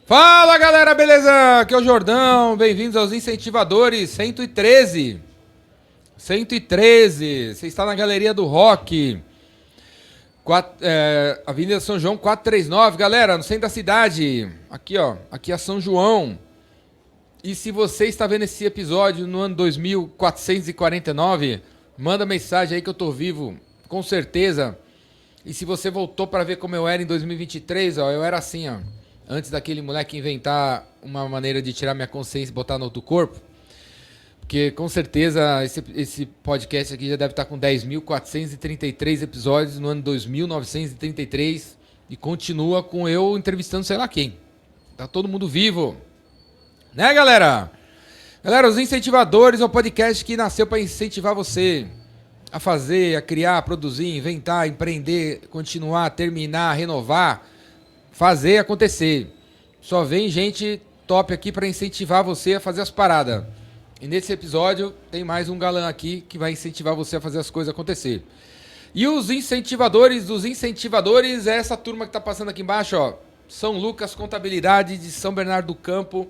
Fala galera, beleza? Aqui é o Jordão, bem-vindos aos Incentivadores 113. 113, você está na Galeria do Rock, Avenida São João 439, galera, no centro da cidade. Aqui ó, aqui é São João. E se você está vendo esse episódio no ano 2449, manda mensagem aí que eu tô vivo, com certeza. E se você voltou para ver como eu era em 2023, ó, eu era assim, ó. Antes daquele moleque inventar uma maneira de tirar minha consciência e botar no outro corpo. Porque com certeza esse podcast aqui já deve estar com 10.433 episódios no ano 2933. E continua com eu entrevistando sei lá quem. Tá todo mundo vivo. Né, galera? Galera, os Incentivadores é um podcast que nasceu para incentivar você a fazer, a criar, a produzir, inventar, empreender, continuar, terminar, renovar. Fazer acontecer. Só vem gente top aqui para incentivar você a fazer as paradas. E nesse episódio tem mais um galã aqui que vai incentivar você a fazer as coisas acontecer. E os incentivadores dos incentivadores é essa turma que tá passando aqui embaixo, ó. São Lucas Contabilidade de São Bernardo do Campo,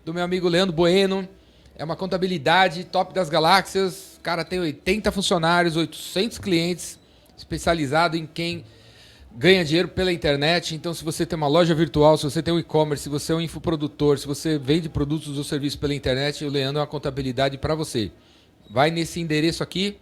do meu amigo Leandro Bueno. É uma contabilidade top das galáxias. O cara tem 80 funcionários, 800 clientes, especializado em quem ganha dinheiro pela internet. Então, se você tem uma loja virtual, se você tem um e-commerce, se você é um infoprodutor, se você vende produtos ou serviços pela internet, o Leandro é uma contabilidade para você. Vai nesse endereço aqui.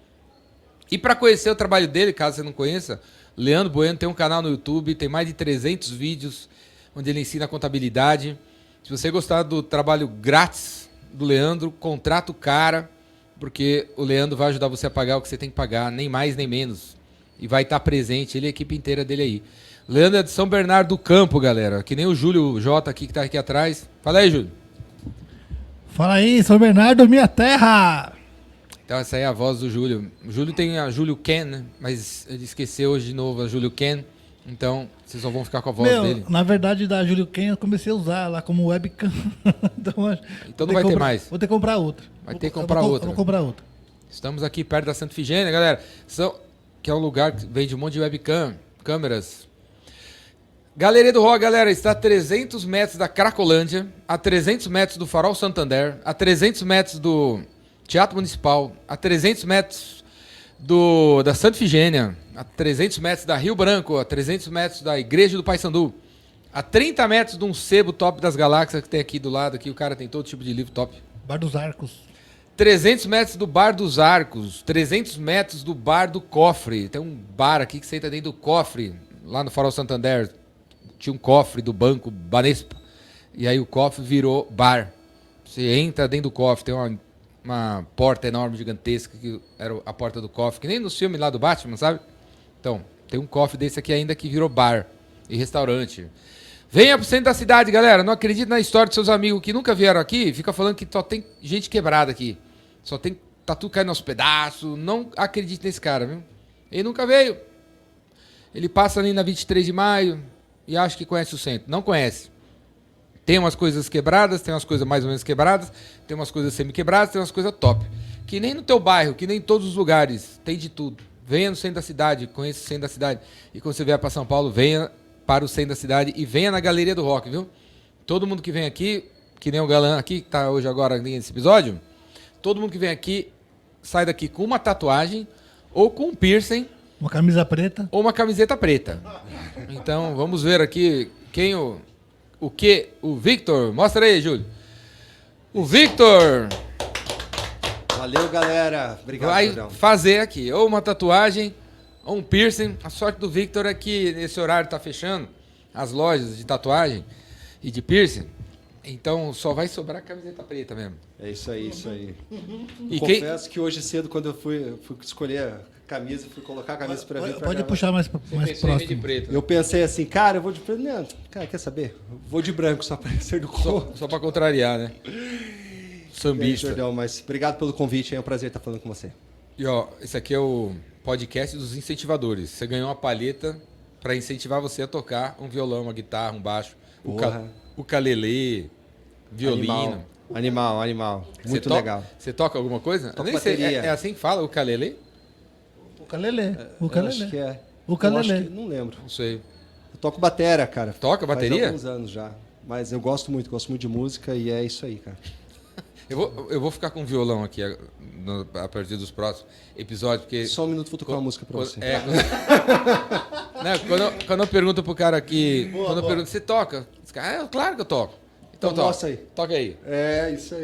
E para conhecer o trabalho dele, caso você não conheça, Leandro Bueno tem um canal no YouTube, tem mais de 300 vídeos onde ele ensina contabilidade. Se você gostar do trabalho grátis do Leandro, contrata o cara, porque o Leandro vai ajudar você a pagar o que você tem que pagar, nem mais nem menos. E vai estar presente, ele e a equipe inteira dele aí. Leandro é de São Bernardo do Campo, galera. Que nem o Júlio J aqui, que tá aqui atrás. Fala aí, Júlio. Fala aí, São Bernardo, minha terra! Então essa aí é a voz do Júlio. O Júlio tem a Júlio Ken, né? Mas ele esqueceu hoje de novo a Júlio Ken. Então vocês só vão ficar com a voz dele. Na verdade, da Júlio Ken eu comecei a usar lá como webcam. Então não vai ter mais. Vou ter que comprar outra. Vai ter que comprar outra. Vou comprar outra. Estamos aqui perto da Santa Ifigênia, galera. Que é um lugar que vende um monte de webcam, câmeras. Galeria do Rock, galera, está a 300 metros da Cracolândia, a 300 metros do Farol Santander, a 300 metros do Teatro Municipal, a 300 metros da Santa Ifigênia, a 300 metros da Rio Branco, a 300 metros da Igreja do Paissandu, a 30 metros de um sebo top das galáxias que tem aqui do lado, aqui o cara tem todo tipo de livro top. Bar dos Arcos. 300 metros do Bar dos Arcos, 300 metros do Bar do Cofre. Tem um bar aqui que você entra dentro do cofre, lá no Farol Santander. Tinha um cofre do banco Banespa. E aí o cofre virou bar. Você entra dentro do cofre, tem uma porta enorme, gigantesca, que era a porta do cofre, que nem no filme lá do Batman, sabe? Então, tem um cofre desse aqui ainda que virou bar e restaurante. Venha pro centro da cidade, galera. Não acredite na história de seus amigos que nunca vieram aqui. Fica falando que só tem gente quebrada aqui. Tá tudo caindo aos pedaços. Não acredite nesse cara, viu? Ele nunca veio. Ele passa ali na 23 de maio e acha que conhece o centro. Não conhece. Tem umas coisas quebradas, tem umas coisas mais ou menos quebradas, tem umas coisas semi-quebradas, tem umas coisas top. Que nem no teu bairro, que nem em todos os lugares. Tem de tudo. Venha no centro da cidade, conheça o centro da cidade. E quando você vier para São Paulo, venha para o centro da cidade e venha na Galeria do Rock, viu? Todo mundo que vem aqui, que nem o galã aqui, que tá hoje agora nesse episódio, todo mundo que vem aqui sai daqui com uma tatuagem ou com um piercing. Uma camisa preta. Ou uma camiseta preta. Então, vamos ver aqui quem o Victor. Mostra aí, Júlio. O Victor Valeu, galera. Obrigado, vai Jordão. fazer aqui ou uma tatuagem ou um piercing. A sorte do Victor é que nesse horário tá fechando as lojas de tatuagem e de piercing. Então, só vai sobrar a camiseta preta mesmo. É isso aí, isso aí. E Confesso que hoje cedo, quando eu fui escolher a camisa, fui colocar a camisa para vir para Pode puxar mais próximo. de preto. Eu pensei assim, cara, eu vou de preto. Não, cara, quer saber? Eu vou de branco, só para ser do cor. Só pra contrariar, né? Sambista. Jordão, mas obrigado pelo convite, é um prazer estar falando com você. E ó, esse aqui é o podcast dos incentivadores. Você ganhou uma palheta para incentivar você a tocar um violão, uma guitarra, um baixo, ukulele, violino. Animal. Muito legal. Você toca alguma coisa? Toco Eu nem sei, bateria. é assim que fala, ukulele? Ukulele. Eu acho que é. Ukulele. Eu acho que, não lembro. Não sei. Eu toco batera, cara. Toca bateria? Faz alguns anos já. Mas eu gosto muito de música e é isso aí, cara. Eu vou ficar com o violão aqui a partir dos próximos episódios, porque... Só um minuto, vou tocar uma música pra você. Quando eu pergunto pro cara aqui, quando eu pergunto, você toca? Esse cara, claro que eu toco. Então toca. Mostra aí. Toca aí. É, isso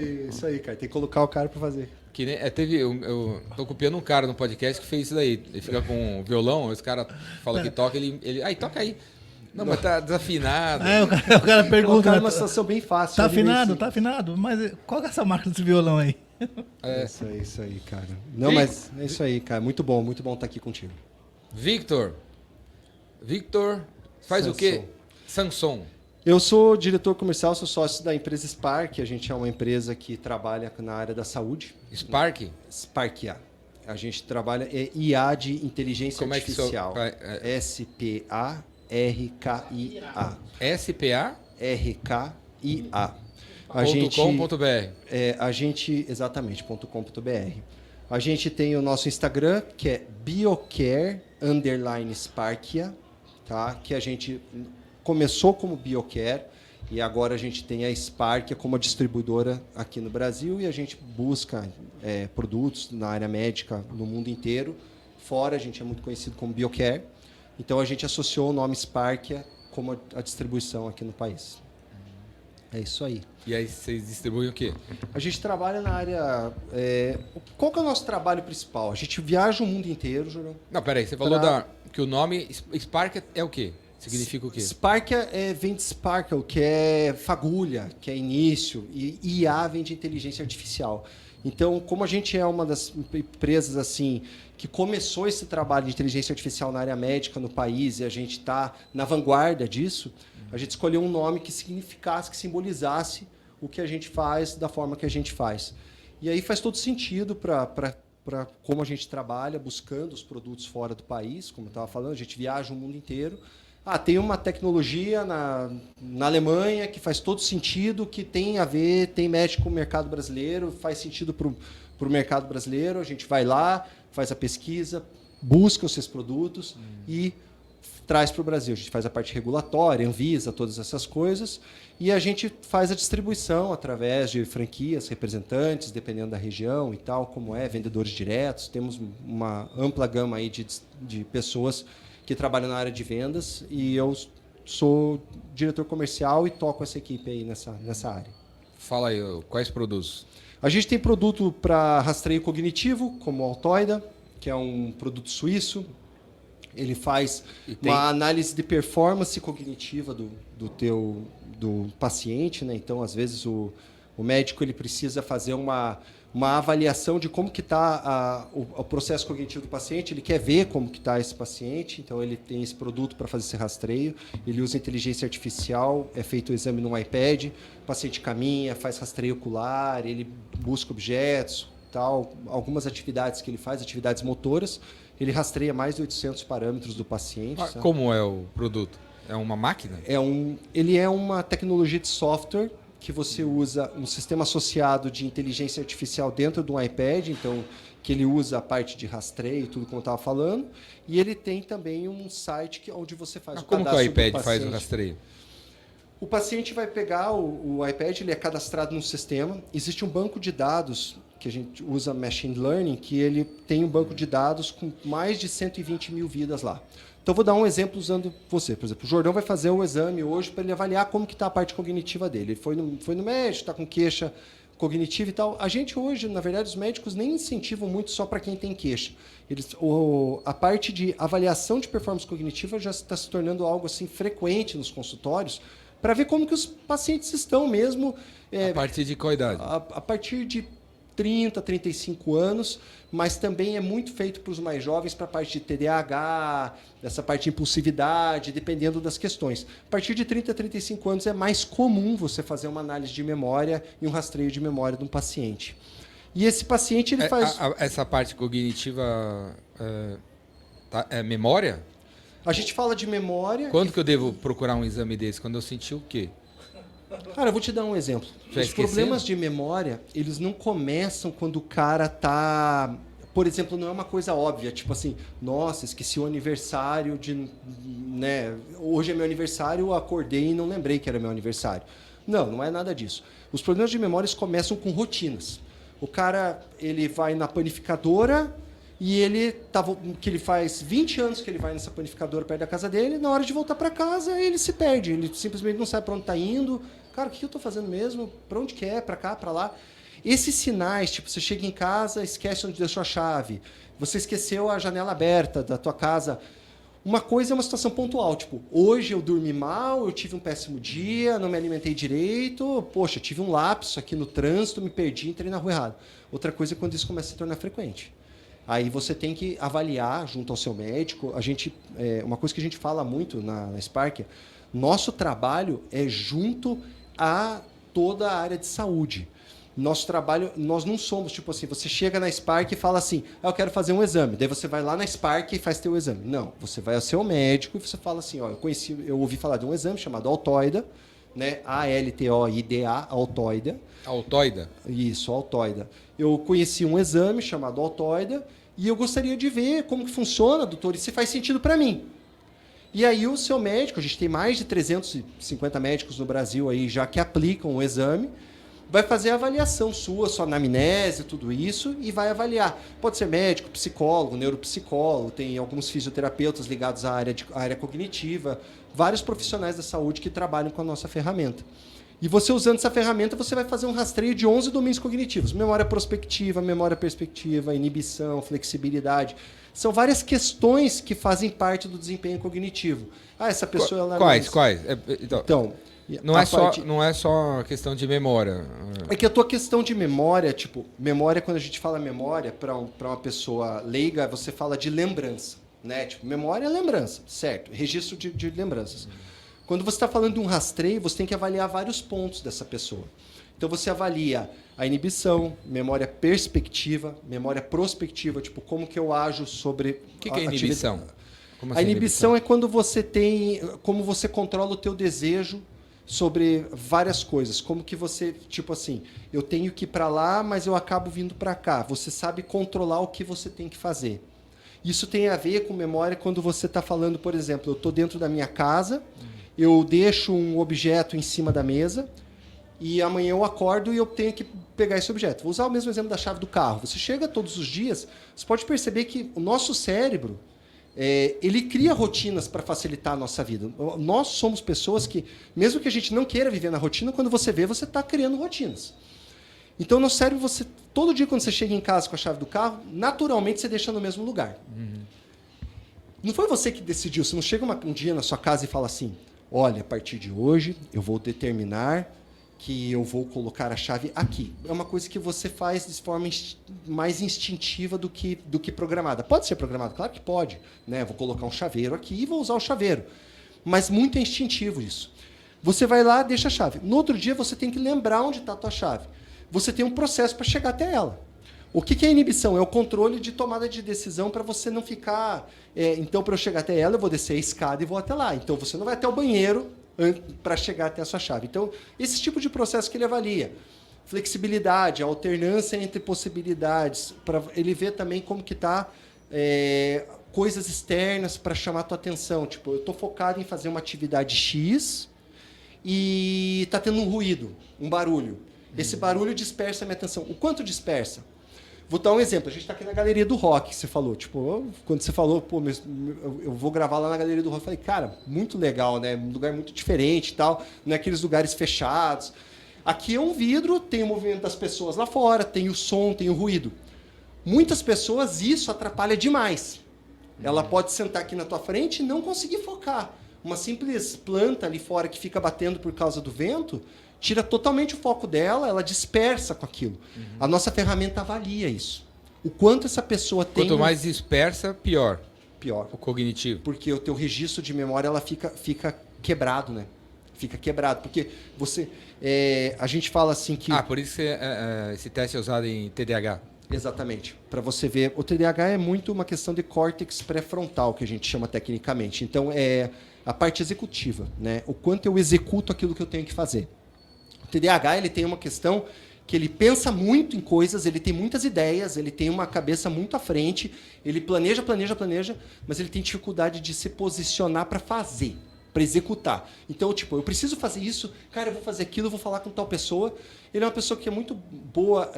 aí, cara. Tem que colocar o cara pra fazer. Que nem, eu tô copiando um cara no podcast que fez isso daí. Ele fica com o violão, esse cara fala que toca, aí toca aí. Não, mas tá desafinado. O cara pergunta. Colocar numa situação bem fácil. Tá afinado, tá afinado. Mas qual que é essa marca desse violão aí? É isso aí, cara. Não, mas é isso aí, cara. Muito bom estar aqui contigo. Victor faz o quê? Samson. Eu sou diretor comercial, sou sócio da empresa Spark. A gente é uma empresa que trabalha na área da saúde. Spark? Sparkia. A gente trabalha IA de inteligência artificial. SPA RKIA. SPA? RKIA. .com.br. Exatamente, .com.br. A gente tem o nosso Instagram, que é biocare_sparkia, tá? Que a gente começou como Biocare e agora a gente tem a Sparkia como a distribuidora aqui no Brasil e a gente busca produtos na área médica no mundo inteiro. Fora, a gente é muito conhecido como Biocare. Então, a gente associou o nome Sparkia como a distribuição aqui no país. É isso aí. E aí, vocês distribuem o quê? A gente trabalha na área... Qual que é o nosso trabalho principal? A gente viaja o mundo inteiro, Jurão. Não, peraí. Você falou que o nome Sparkia é o quê? Significa o quê? Sparkia vem de Sparkle, que é fagulha, que é início. E IA vem de inteligência artificial. Então, como a gente é uma das empresas assim que começou esse trabalho de inteligência artificial na área médica no país e a gente está na vanguarda disso, a gente escolheu um nome que significasse, que simbolizasse o que a gente faz da forma que a gente faz. E aí faz todo sentido para como a gente trabalha, buscando os produtos fora do país, como eu estava falando, a gente viaja o mundo inteiro. Tem uma tecnologia na Alemanha que faz todo sentido, que tem a ver, tem match com o mercado brasileiro, faz sentido para o mercado brasileiro. A gente vai lá, faz a pesquisa, busca os seus produtos e traz para o Brasil. A gente faz a parte regulatória, Anvisa, todas essas coisas, e a gente faz a distribuição através de franquias, representantes, dependendo da região e tal, como vendedores diretos. Temos uma ampla gama aí de pessoas que trabalham na área de vendas e eu sou diretor comercial e toco essa equipe aí nessa área. Fala aí, quais produtos? A gente tem produto para rastreio cognitivo, como o Altoida, que é um produto suíço. Ele faz uma análise de performance cognitiva do paciente, né? Então, às vezes, o médico ele precisa fazer uma avaliação de como que está o processo cognitivo do paciente. Ele quer ver como que está esse paciente, então ele tem esse produto para fazer esse rastreio. Ele usa inteligência artificial, é feito o exame no iPad, o paciente caminha, faz rastreio ocular, ele busca objetos, tal, algumas atividades que ele faz, atividades motoras. Ele rastreia mais de 800 parâmetros do paciente. Como é o produto? É uma máquina? Ele é uma tecnologia de software que você usa um sistema associado de inteligência artificial dentro de um iPad, então que ele usa a parte de rastreio, tudo como eu estava falando, e ele tem também um site onde você faz o cadastro do paciente. Como que o iPad faz o rastreio? O paciente vai pegar o iPad, ele é cadastrado no sistema, existe um banco de dados que a gente usa Machine Learning, que ele tem um banco de dados com mais de 120 mil vidas lá. Então, vou dar um exemplo usando você. Por exemplo, o Jordão vai fazer um exame hoje para ele avaliar como que está a parte cognitiva dele. Ele foi no médico, está com queixa cognitiva e tal. A gente hoje, na verdade, os médicos nem incentivam muito só para quem tem queixa. A parte de avaliação de performance cognitiva já está se tornando algo assim frequente nos consultórios para ver como que os pacientes estão mesmo. A partir de qual idade? A partir de 30, 35 anos, mas também é muito feito para os mais jovens, para a parte de TDAH, essa parte de impulsividade, dependendo das questões. A partir de 30, 35 anos é mais comum você fazer uma análise de memória e um rastreio de memória de um paciente. E esse paciente ele faz... Essa parte cognitiva é memória? A gente fala de memória... Quando que eu devo procurar um exame desse? Quando eu sentir o quê? Cara, eu vou te dar um exemplo. Os problemas de memória, eles não começam quando o cara está por exemplo, não é uma coisa óbvia, tipo assim, nossa, esqueci o aniversário de, né, hoje é meu aniversário, eu acordei e não lembrei que era meu aniversário. Não, não é nada disso. Os problemas de memórias começam com rotinas. O cara, ele vai na panificadora e que ele faz 20 anos que ele vai nessa panificadora perto da casa dele, na hora de voltar para casa, ele se perde, ele simplesmente não sabe para onde está indo. Cara, o que eu estou fazendo mesmo? Para onde que é? Para cá, para lá? Esses sinais, tipo, você chega em casa, esquece onde deixou a chave, você esqueceu a janela aberta da tua casa. Uma coisa é uma situação pontual, tipo, hoje eu dormi mal, eu tive um péssimo dia, não me alimentei direito, poxa, tive um lapso aqui no trânsito, me perdi, entrei na rua errada. Outra coisa é quando isso começa a se tornar frequente. Aí você tem que avaliar junto ao seu médico. Uma coisa que a gente fala muito na Spark, nosso trabalho é junto a toda a área de saúde. Nosso trabalho, nós não somos, tipo assim, você chega na Spark e fala assim, eu quero fazer um exame. Daí você vai lá na Spark e faz teu exame. Não, você vai ao seu médico e você fala assim, ó, eu ouvi falar de um exame chamado Altoida, né? ALTOIDA, Altoida. Altoida? Isso, Altoida. Eu conheci um exame chamado Altoida e eu gostaria de ver como que funciona, doutor, e se faz sentido para mim. E aí o seu médico, a gente tem mais de 350 médicos no Brasil aí já que aplicam o exame, vai fazer a avaliação sua anamnese, tudo isso, e vai avaliar. Pode ser médico, psicólogo, neuropsicólogo, tem alguns fisioterapeutas ligados à área cognitiva, vários profissionais da saúde que trabalham com a nossa ferramenta. E você usando essa ferramenta, você vai fazer um rastreio de 11 domínios cognitivos. Memória prospectiva, memória perspectiva, inibição, flexibilidade. São várias questões que fazem parte do desempenho cognitivo. Ah, essa pessoa... ela Quais? Então não é só questão de memória. É que a tua questão de memória, tipo, memória, quando a gente fala memória, para uma pessoa leiga, você fala de lembrança, né? Tipo, memória é lembrança, certo? Registro de lembranças. Quando você está falando de um rastreio, você tem que avaliar vários pontos dessa pessoa. Então você avalia a inibição, memória perspectiva, memória prospectiva, tipo, como que eu ajo sobre... O que é inibição? Como assim, a inibição é quando você tem... Como você controla o teu desejo sobre várias coisas. Como que você, tipo assim, eu tenho que ir para lá, mas eu acabo vindo para cá. Você sabe controlar o que você tem que fazer. Isso tem a ver com memória quando você está falando, por exemplo, eu estou dentro da minha casa, eu deixo um objeto em cima da mesa e amanhã eu acordo e eu tenho que pegar esse objeto. Vou usar o mesmo exemplo da chave do carro. Você chega todos os dias, você pode perceber que o nosso cérebro, ele cria rotinas para facilitar a nossa vida. Nós somos pessoas que, mesmo que a gente não queira viver na rotina, quando você vê, você está criando rotinas. Então, no cérebro, todo dia quando você chega em casa com a chave do carro, naturalmente você deixa no mesmo lugar. Uhum. Não foi você que decidiu. Você não chega um dia na sua casa e fala assim, olha, a partir de hoje eu vou determinar que eu vou colocar a chave aqui. É uma coisa que você faz de forma mais instintiva do que programada. Pode ser programada? Claro que pode. Né? Vou colocar um chaveiro aqui e vou usar o chaveiro. Mas muito é instintivo isso. Você vai lá, deixa a chave. No outro dia, você tem que lembrar onde está a tua chave. Você tem um processo para chegar até ela. O que é inibição? É o controle de tomada de decisão para você não ficar... então, para eu chegar até ela, eu vou descer a escada e vou até lá. Então, você não vai até o banheiro para chegar até a sua chave. Então, esse tipo de processo que ele avalia. Flexibilidade, alternância entre possibilidades, para ele ver também como que está coisas externas para chamar a tua atenção. Tipo, eu estou focado em fazer uma atividade X e está tendo um ruído, um barulho. Esse barulho dispersa a minha atenção. O quanto dispersa? Vou dar um exemplo. A gente está aqui na Galeria do Rock, que você falou. Tipo, quando você falou, pô, eu vou gravar lá na Galeria do Rock, eu falei, cara, muito legal, né? Um lugar muito diferente e tal. Não é aqueles lugares fechados. Aqui é um vidro, tem o movimento das pessoas lá fora, tem o som, tem o ruído. Muitas pessoas, isso atrapalha demais. Ela pode sentar aqui na tua frente e não conseguir focar. Uma simples planta ali fora que fica batendo por causa do vento tira totalmente o foco dela, ela dispersa com aquilo. Uhum. A nossa ferramenta avalia isso. O quanto essa pessoa tem... Quanto mais dispersa, pior. Pior. O cognitivo. Porque o teu registro de memória ela fica quebrado, né? Fica quebrado. Porque você... a gente fala assim que... por isso que esse teste é usado em TDAH. Exatamente. Para você ver... O TDAH é muito uma questão de córtex pré-frontal, que a gente chama tecnicamente. Então, é a parte executiva, né? O quanto eu executo aquilo que eu tenho que fazer. O TDAH ele tem uma questão que ele pensa muito em coisas, ele tem muitas ideias, ele tem uma cabeça muito à frente, ele planeja, mas ele tem dificuldade de se posicionar para fazer, para executar. Então, tipo, eu preciso fazer isso, cara, eu vou fazer aquilo, eu vou falar com tal pessoa. Ele é uma pessoa que é muito boa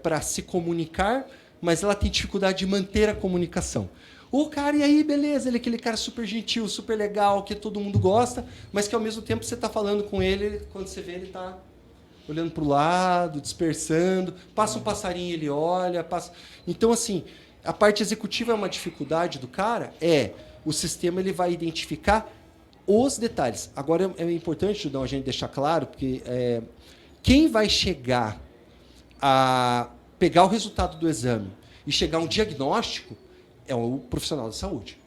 para se comunicar, mas ela tem dificuldade de manter a comunicação. O cara, e aí, beleza, ele é aquele cara super gentil, super legal, que todo mundo gosta, mas que ao mesmo tempo você está falando com ele, quando você vê, ele está olhando para o lado, dispersando, passa um passarinho, ele olha, passa... Então, assim, a parte executiva é uma dificuldade do cara, o sistema ele vai identificar os detalhes. Agora, é importante, Judão, a gente deixar claro, porque quem vai chegar a pegar o resultado do exame e chegar a um diagnóstico é o profissional da saúde.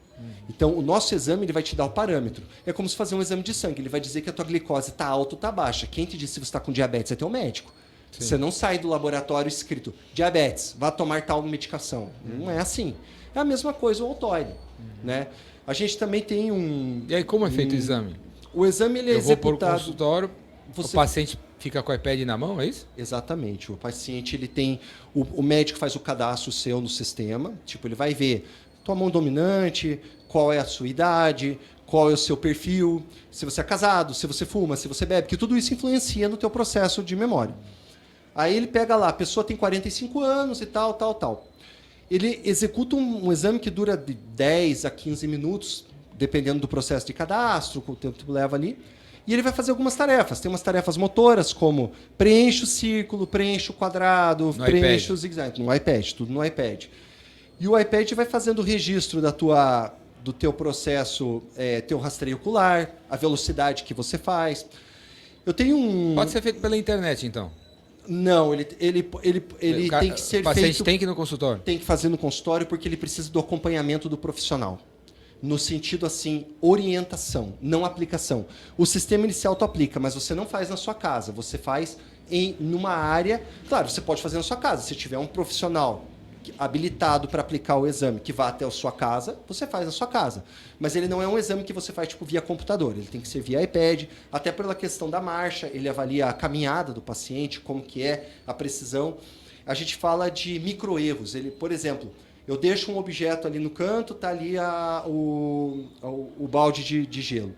Então, o nosso exame ele vai te dar o parâmetro. É como se fazer um exame de sangue. Ele vai dizer que a tua glicose está alta ou está baixa. Quem te diz se você está com diabetes é teu médico. Sim. Você não sai do laboratório escrito diabetes, vá tomar tal medicação. Não é assim. É a mesma coisa o Altoide. Né? A gente também tem um... E aí, como é feito o exame? O exame ele é executado... Eu vou para o consultório, o paciente fica com o iPad na mão, é isso? Exatamente. O paciente ele tem... O médico faz o cadastro seu no sistema. Tipo, ele vai ver tua mão dominante, qual é a sua idade, qual é o seu perfil, se você é casado, se você fuma, se você bebe, que tudo isso influencia no teu processo de memória. Aí ele pega lá, a pessoa tem 45 anos e tal. Ele executa um exame que dura de 10 a 15 minutos, dependendo do processo de cadastro, o tempo que leva ali, e ele vai fazer algumas tarefas. Tem umas tarefas motoras, como preenche o círculo, preenche o quadrado, preenche o zigue-zague. No iPad, tudo no iPad. E o iPad vai fazendo o registro do teu processo, teu rastreio ocular, a velocidade que você faz. Eu tenho um... Pode ser feito pela internet, então? Não, ele tem que ser feito... O paciente tem que ir no consultório? Tem que fazer no consultório porque ele precisa do acompanhamento do profissional. No sentido, assim, orientação, não aplicação. O sistema ele se auto-aplica, mas você não faz na sua casa. Você faz numa área... Claro, você pode fazer na sua casa. Se tiver um profissional habilitado para aplicar o exame que vá até a sua casa, você faz na sua casa. Mas ele não é um exame que você faz tipo, via computador, ele tem que ser via iPad, até pela questão da marcha, ele avalia a caminhada do paciente, como que é a precisão. A gente fala de microerros. Por exemplo, eu deixo um objeto ali no canto, está ali o balde de gelo.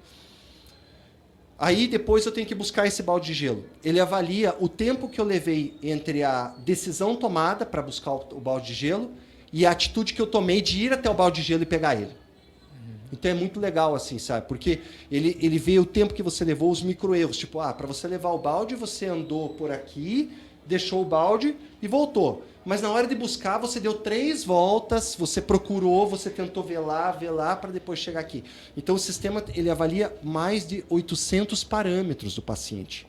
Aí depois eu tenho que buscar esse balde de gelo. Ele avalia o tempo que eu levei entre a decisão tomada para buscar o balde de gelo e a atitude que eu tomei de ir até o balde de gelo e pegar ele. Então é muito legal assim, sabe? Porque ele vê o tempo que você levou, os microerros. Tipo, para você levar o balde, você andou por aqui, deixou o balde e voltou. Mas na hora de buscar, você deu 3 voltas, você procurou, você tentou ver lá, para depois chegar aqui. Então, o sistema ele avalia mais de 800 parâmetros do paciente.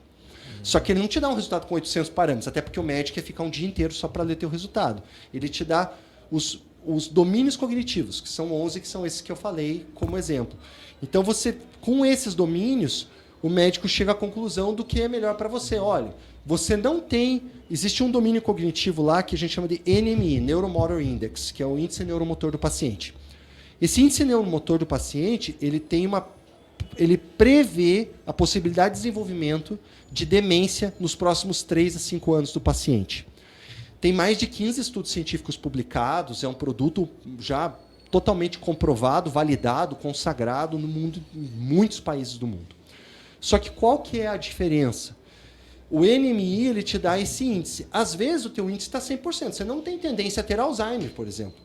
Só que ele não te dá um resultado com 800 parâmetros, até porque o médico ia ficar um dia inteiro só para ler teu resultado. Ele te dá os domínios cognitivos, que são 11, que são esses que eu falei como exemplo. Então, com esses domínios, o médico chega à conclusão do que é melhor para você. Olha, você não tem... Existe um domínio cognitivo lá que a gente chama de NMI, Neuromotor Index, que é o índice neuromotor do paciente. Esse índice neuromotor do paciente, ele prevê a possibilidade de desenvolvimento de demência nos próximos 3 a 5 anos do paciente. Tem mais de 15 estudos científicos publicados, é um produto já totalmente comprovado, validado, consagrado no mundo, em muitos países do mundo. Só que qual que é a diferença? O NMI ele te dá esse índice. Às vezes o teu índice está 100%. Você não tem tendência a ter Alzheimer, por exemplo.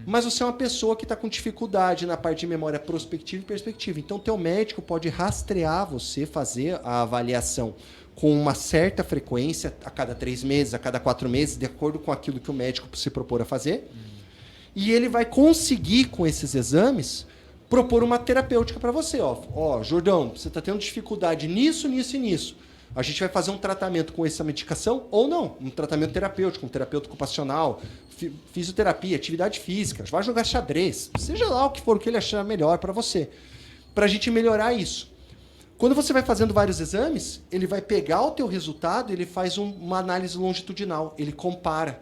Mas você é uma pessoa que está com dificuldade na parte de memória prospectiva e perspectiva. Então, o teu médico pode rastrear você, fazer a avaliação com uma certa frequência, a cada 3 meses, a cada 4 meses, de acordo com aquilo que o médico se propor a fazer. E ele vai conseguir, com esses exames, propor uma terapêutica para você. Jordão, você está tendo dificuldade nisso, nisso e nisso. A gente vai fazer um tratamento com essa medicação ou não. Um tratamento terapêutico, um terapeuta ocupacional, fisioterapia, atividade física. Vai jogar xadrez. Seja lá o que for o que ele achar melhor para você. Para a gente melhorar isso. Quando você vai fazendo vários exames, ele vai pegar o teu resultado, ele faz uma análise longitudinal. Ele compara.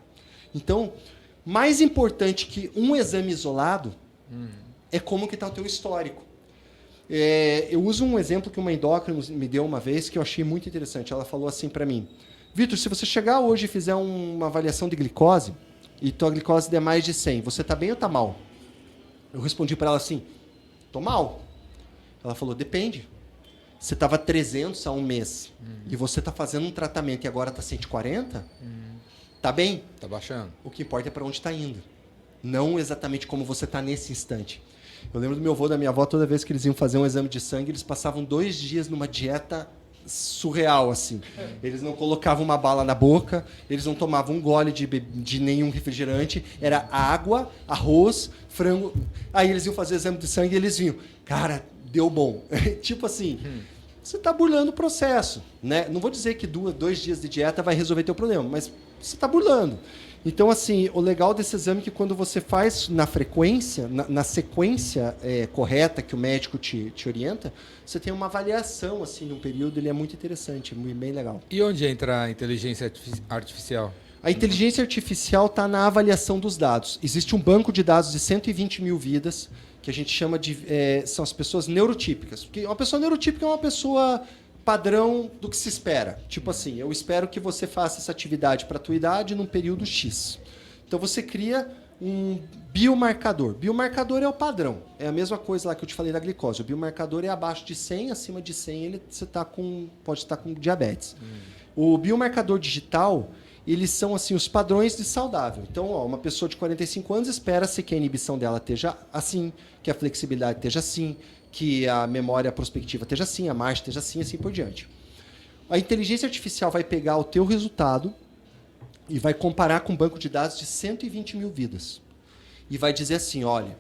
Então, mais importante que um exame isolado é como que está o teu histórico. Eu uso um exemplo que uma endócrina me deu uma vez que eu achei muito interessante. Ela falou assim para mim: Vitor, se você chegar hoje e fizer uma avaliação de glicose e tua glicose der mais de 100, você tá bem ou tá mal? Eu respondi para ela assim: tô mal. Ela falou: depende. Você estava 300 há um mês e você está fazendo um tratamento e agora está 140? Tá bem? Tá baixando. O que importa é para onde está indo. Não exatamente como você está nesse instante. Eu lembro do meu avô e da minha avó, toda vez que eles iam fazer um exame de sangue, eles passavam 2 dias numa dieta surreal, assim. Eles não colocavam uma bala na boca, eles não tomavam um gole de nenhum refrigerante, era água, arroz, frango. Aí eles iam fazer exame de sangue e eles vinham, cara, deu bom. Tipo assim, você está burlando o processo, né? Não vou dizer que 2 dias de dieta vai resolver teu problema, mas você está burlando. Então, assim, o legal desse exame é que quando você faz na frequência, na sequência correta que o médico te orienta, você tem uma avaliação, assim, num período, ele é muito interessante, bem legal. E onde entra a inteligência artificial? A inteligência artificial está na avaliação dos dados. Existe um banco de dados de 120 mil vidas, que a gente chama de... são as pessoas neurotípicas. Porque uma pessoa neurotípica é uma pessoa padrão do que se espera. Tipo assim, eu espero que você faça essa atividade para a tua idade num período X. Então você cria um biomarcador. Biomarcador é o padrão. É a mesma coisa lá que eu te falei da glicose. O biomarcador é abaixo de 100, acima de 100 você pode estar com diabetes. O biomarcador digital, eles são assim os padrões de saudável. Então, uma pessoa de 45 anos espera-se que a inibição dela esteja assim, que a flexibilidade esteja assim, que a memória prospectiva esteja assim, a marcha esteja assim por diante. A inteligência artificial vai pegar o teu resultado e vai comparar com um banco de dados de 120 mil vidas. E vai dizer assim, olha,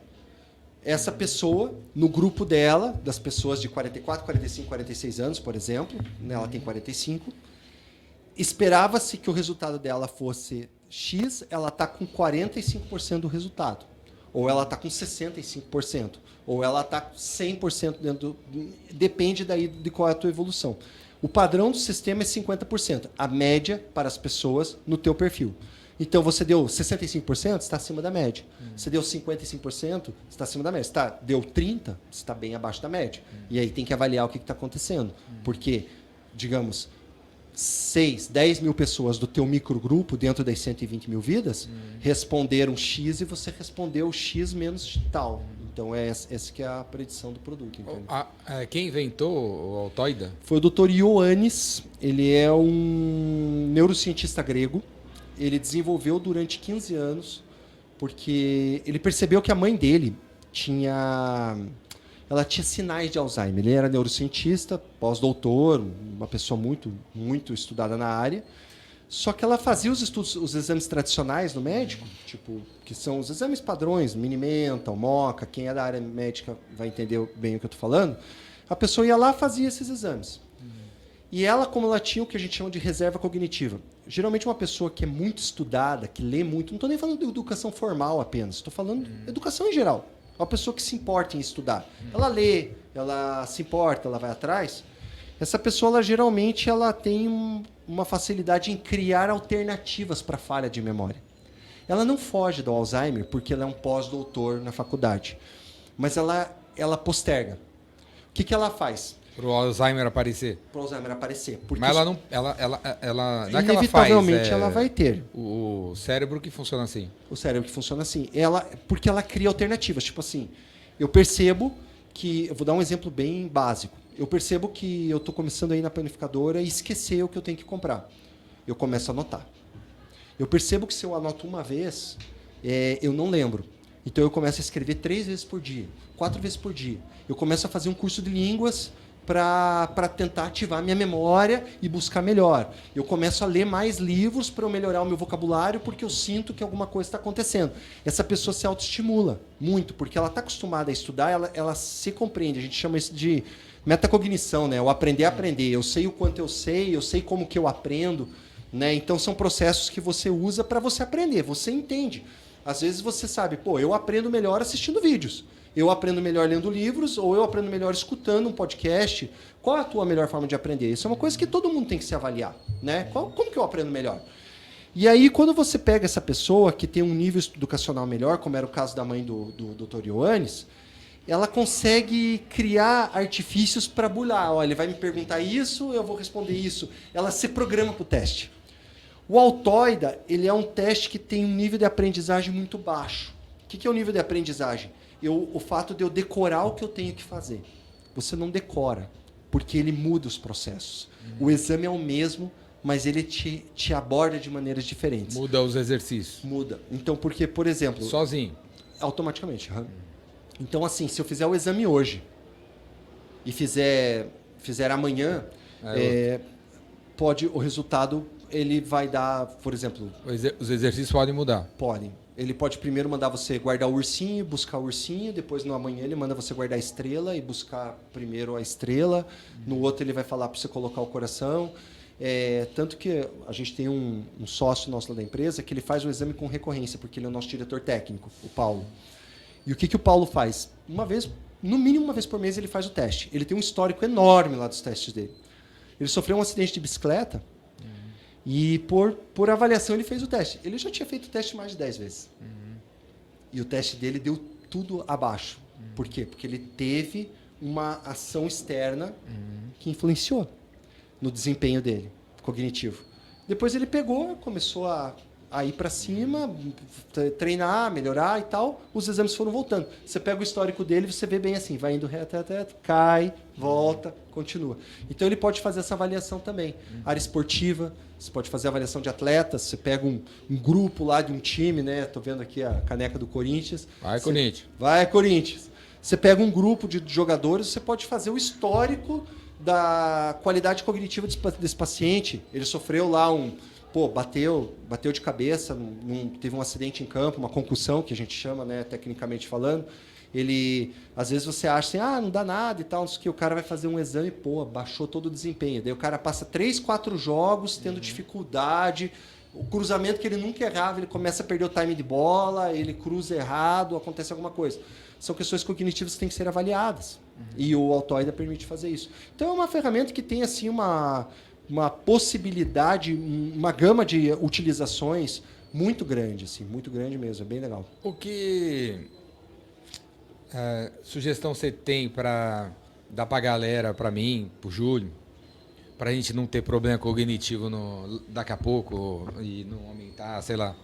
essa pessoa, no grupo dela, das pessoas de 44, 45, 46 anos, por exemplo, né, ela tem 45, esperava-se que o resultado dela fosse X, ela está com 45% do resultado. Ou ela está com 65%. Ou ela está com 100% dentro do... Depende daí de qual é a tua evolução. O padrão do sistema é 50%. A média para as pessoas no teu perfil. Então, você deu 65%, você está acima da média. Você deu 55%, você está acima da média. Deu 30%, você está bem abaixo da média. E aí tem que avaliar o que está acontecendo. Porque, digamos, 6, 10 mil pessoas do teu microgrupo, dentro das 120 mil vidas, responderam X e você respondeu X menos tal. Então, essa que é a predição do produto. Quem inventou o Altoida? Foi o Dr. Ioannis. Ele é um neurocientista grego. Ele desenvolveu durante 15 anos, porque ele percebeu que a mãe dele tinha sinais de Alzheimer. Ele era neurocientista, pós-doutor, uma pessoa muito, muito estudada na área. Só que ela fazia os exames tradicionais no médico, tipo, que são os exames padrões, Mini-Mental, MoCA, quem é da área médica vai entender bem o que eu estou falando. A pessoa ia lá e fazia esses exames. E ela, como ela tinha o que a gente chama de reserva cognitiva. Geralmente uma pessoa que é muito estudada, que lê muito, não estou nem falando de educação formal apenas, estou falando de educação em geral. Uma pessoa que se importa em estudar. Ela lê, ela se importa, ela vai atrás. Essa pessoa, geralmente, ela tem uma facilidade em criar alternativas para a falha de memória. Ela não foge do Alzheimer porque ela é um pós-doutor na faculdade. Mas ela posterga. O que ela faz? Para o Alzheimer aparecer. Para o Alzheimer aparecer. Mas ela não. Não é que inevitavelmente ela vai ter. O cérebro que funciona assim. O cérebro que funciona assim. Porque ela cria alternativas. Tipo assim, eu percebo que. Eu vou dar um exemplo bem básico. Eu percebo que eu estou começando a ir na panificadora e esquecer o que eu tenho que comprar. Eu começo a anotar. Eu percebo que se eu anoto uma vez, eu não lembro. Então eu começo a escrever 3 vezes por dia, 4 vezes por dia. Eu começo a fazer um curso de línguas para tentar ativar minha memória e buscar melhor. Eu começo a ler mais livros para eu melhorar o meu vocabulário porque eu sinto que alguma coisa está acontecendo. Essa pessoa se autoestimula muito, porque ela está acostumada a estudar, ela se compreende. A gente chama isso de metacognição, né? O aprender a aprender. Eu sei o quanto eu sei como que eu aprendo, né? Então são processos que você usa para você aprender, você entende. Às vezes você sabe, eu aprendo melhor assistindo vídeos. Eu aprendo melhor lendo livros ou eu aprendo melhor escutando um podcast. Qual é a tua melhor forma de aprender? Isso é uma coisa que todo mundo tem que se avaliar, né? Como que eu aprendo melhor? E aí, quando você pega essa pessoa que tem um nível educacional melhor, como era o caso da mãe do Dr. Ioannis, ela consegue criar artifícios para bular. Olha, ele vai me perguntar isso, eu vou responder isso. Ela se programa para o teste. O Altoida, ele é um teste que tem um nível de aprendizagem muito baixo. O que é o nível de aprendizagem? O fato de eu decorar o que eu tenho que fazer. Você não decora, porque ele muda os processos. O exame é o mesmo, mas ele te aborda de maneiras diferentes. Muda os exercícios. Muda. Então, porque, por exemplo... Sozinho. Automaticamente. Então, assim, se eu fizer o exame hoje e fizer amanhã, pode o resultado ele vai dar, por exemplo... Os exercícios podem mudar. Podem. Ele pode primeiro mandar você guardar o ursinho, buscar o ursinho, depois no amanhã ele manda você guardar a estrela e buscar primeiro a estrela. No outro ele vai falar para você colocar o coração. Tanto que a gente tem um sócio nosso lá da empresa que ele faz o exame com recorrência, porque ele é o nosso diretor técnico, o Paulo. E o que o Paulo faz? No mínimo uma vez por mês ele faz o teste. Ele tem um histórico enorme lá dos testes dele. Ele sofreu um acidente de bicicleta e por avaliação ele fez o teste. Ele já tinha feito o teste mais de 10 vezes. E o teste dele deu tudo abaixo. Por quê? Porque ele teve uma ação externa que influenciou no desempenho dele, cognitivo. Depois ele pegou, começou a ir para cima, treinar, melhorar e tal. Os exames foram voltando. Você pega o histórico dele, você vê bem assim, vai indo reto, cai, volta, continua. Então ele pode fazer essa avaliação também. Área esportiva, você pode fazer avaliação de atletas, você pega um grupo lá de um time, né? Tô vendo aqui a caneca do Corinthians. Corinthians. Vai, Corinthians. Você pega um grupo de jogadores, você pode fazer o histórico da qualidade cognitiva desse paciente. Ele sofreu lá bateu de cabeça, teve um acidente em campo, uma concussão, que a gente chama, né, tecnicamente falando. Às vezes você acha assim, não dá nada e tal, não sei o que, o cara vai fazer um exame, baixou todo o desempenho. Daí o cara passa 3, 4 jogos tendo dificuldade, o cruzamento que ele nunca errava, ele começa a perder o time de bola, ele cruza errado, acontece alguma coisa. São questões cognitivas que têm que ser avaliadas. E o Altoida permite fazer isso. Então é uma ferramenta que tem assim uma possibilidade, uma gama de utilizações muito grande, assim, muito grande mesmo, é bem legal. O que sugestão você tem para dar para a galera, para mim, para o Júlio, para a gente não ter problema cognitivo daqui a pouco e não aumentar, sei lá.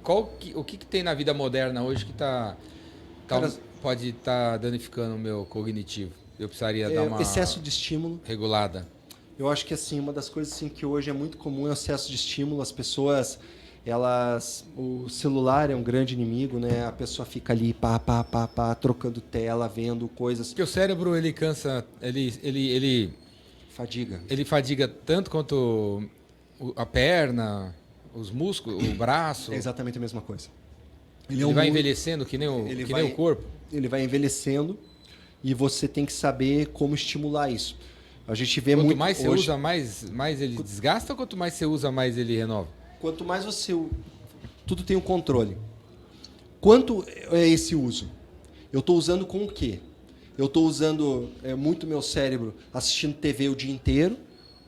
O que tem na vida moderna hoje que pode estar danificando o meu cognitivo? Eu precisaria dar uma excesso de estímulo regulada. Eu acho que assim, uma das coisas assim, que hoje é muito comum é o excesso de estímulo. As pessoas, o celular é um grande inimigo, né? A pessoa fica ali, trocando tela, vendo coisas. Porque o cérebro, ele cansa, ele fadiga. Ele fadiga tanto quanto a perna, os músculos, o braço. É exatamente a mesma coisa. Ele vai envelhecendo que nem o corpo. Ele vai envelhecendo e você tem que saber como estimular isso. A gente vê quanto mais você usa, mais ele desgasta, ou quanto mais você usa, mais ele renova? Quanto mais você... Tudo tem um controle. Quanto é esse uso? Eu estou usando com o quê? Eu estou usando muito meu cérebro assistindo TV o dia inteiro,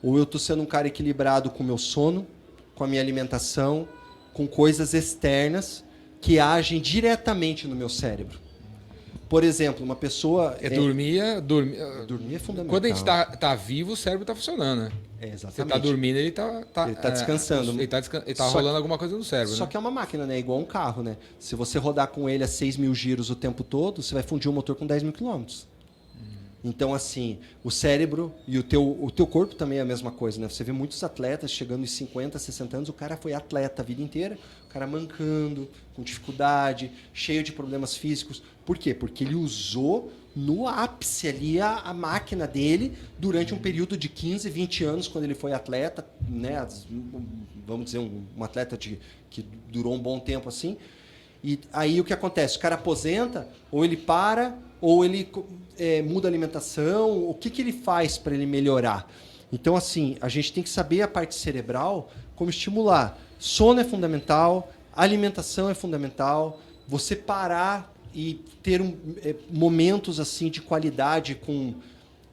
ou eu estou sendo um cara equilibrado com o meu sono, com a minha alimentação, com coisas externas que agem diretamente no meu cérebro. Por exemplo, uma pessoa... Dormir é fundamental. Quando a gente tá vivo, o cérebro está funcionando, né? Exatamente. Você está dormindo, ele está descansando. Ele está rolando alguma coisa no cérebro. Só que é uma máquina, né? Igual um carro, né? Se você rodar com ele a 6.000 giros o tempo todo, você vai fundir o motor com 10.000 quilômetros. Então, assim, o cérebro e o teu corpo também é a mesma coisa, né? Você vê muitos atletas chegando em 50, 60 anos, o cara foi atleta a vida inteira, o cara mancando, com dificuldade, cheio de problemas físicos. Por quê? Porque ele usou no ápice ali a máquina dele durante um período de 15, 20 anos, quando ele foi atleta, né? Vamos dizer, um atleta que durou um bom tempo assim. E aí o que acontece? O cara aposenta, ou ele para, ou ele muda a alimentação, o que ele faz para ele melhorar? Então, assim, a gente tem que saber a parte cerebral, como estimular. Sono é fundamental, alimentação é fundamental, você parar e ter momentos assim de qualidade com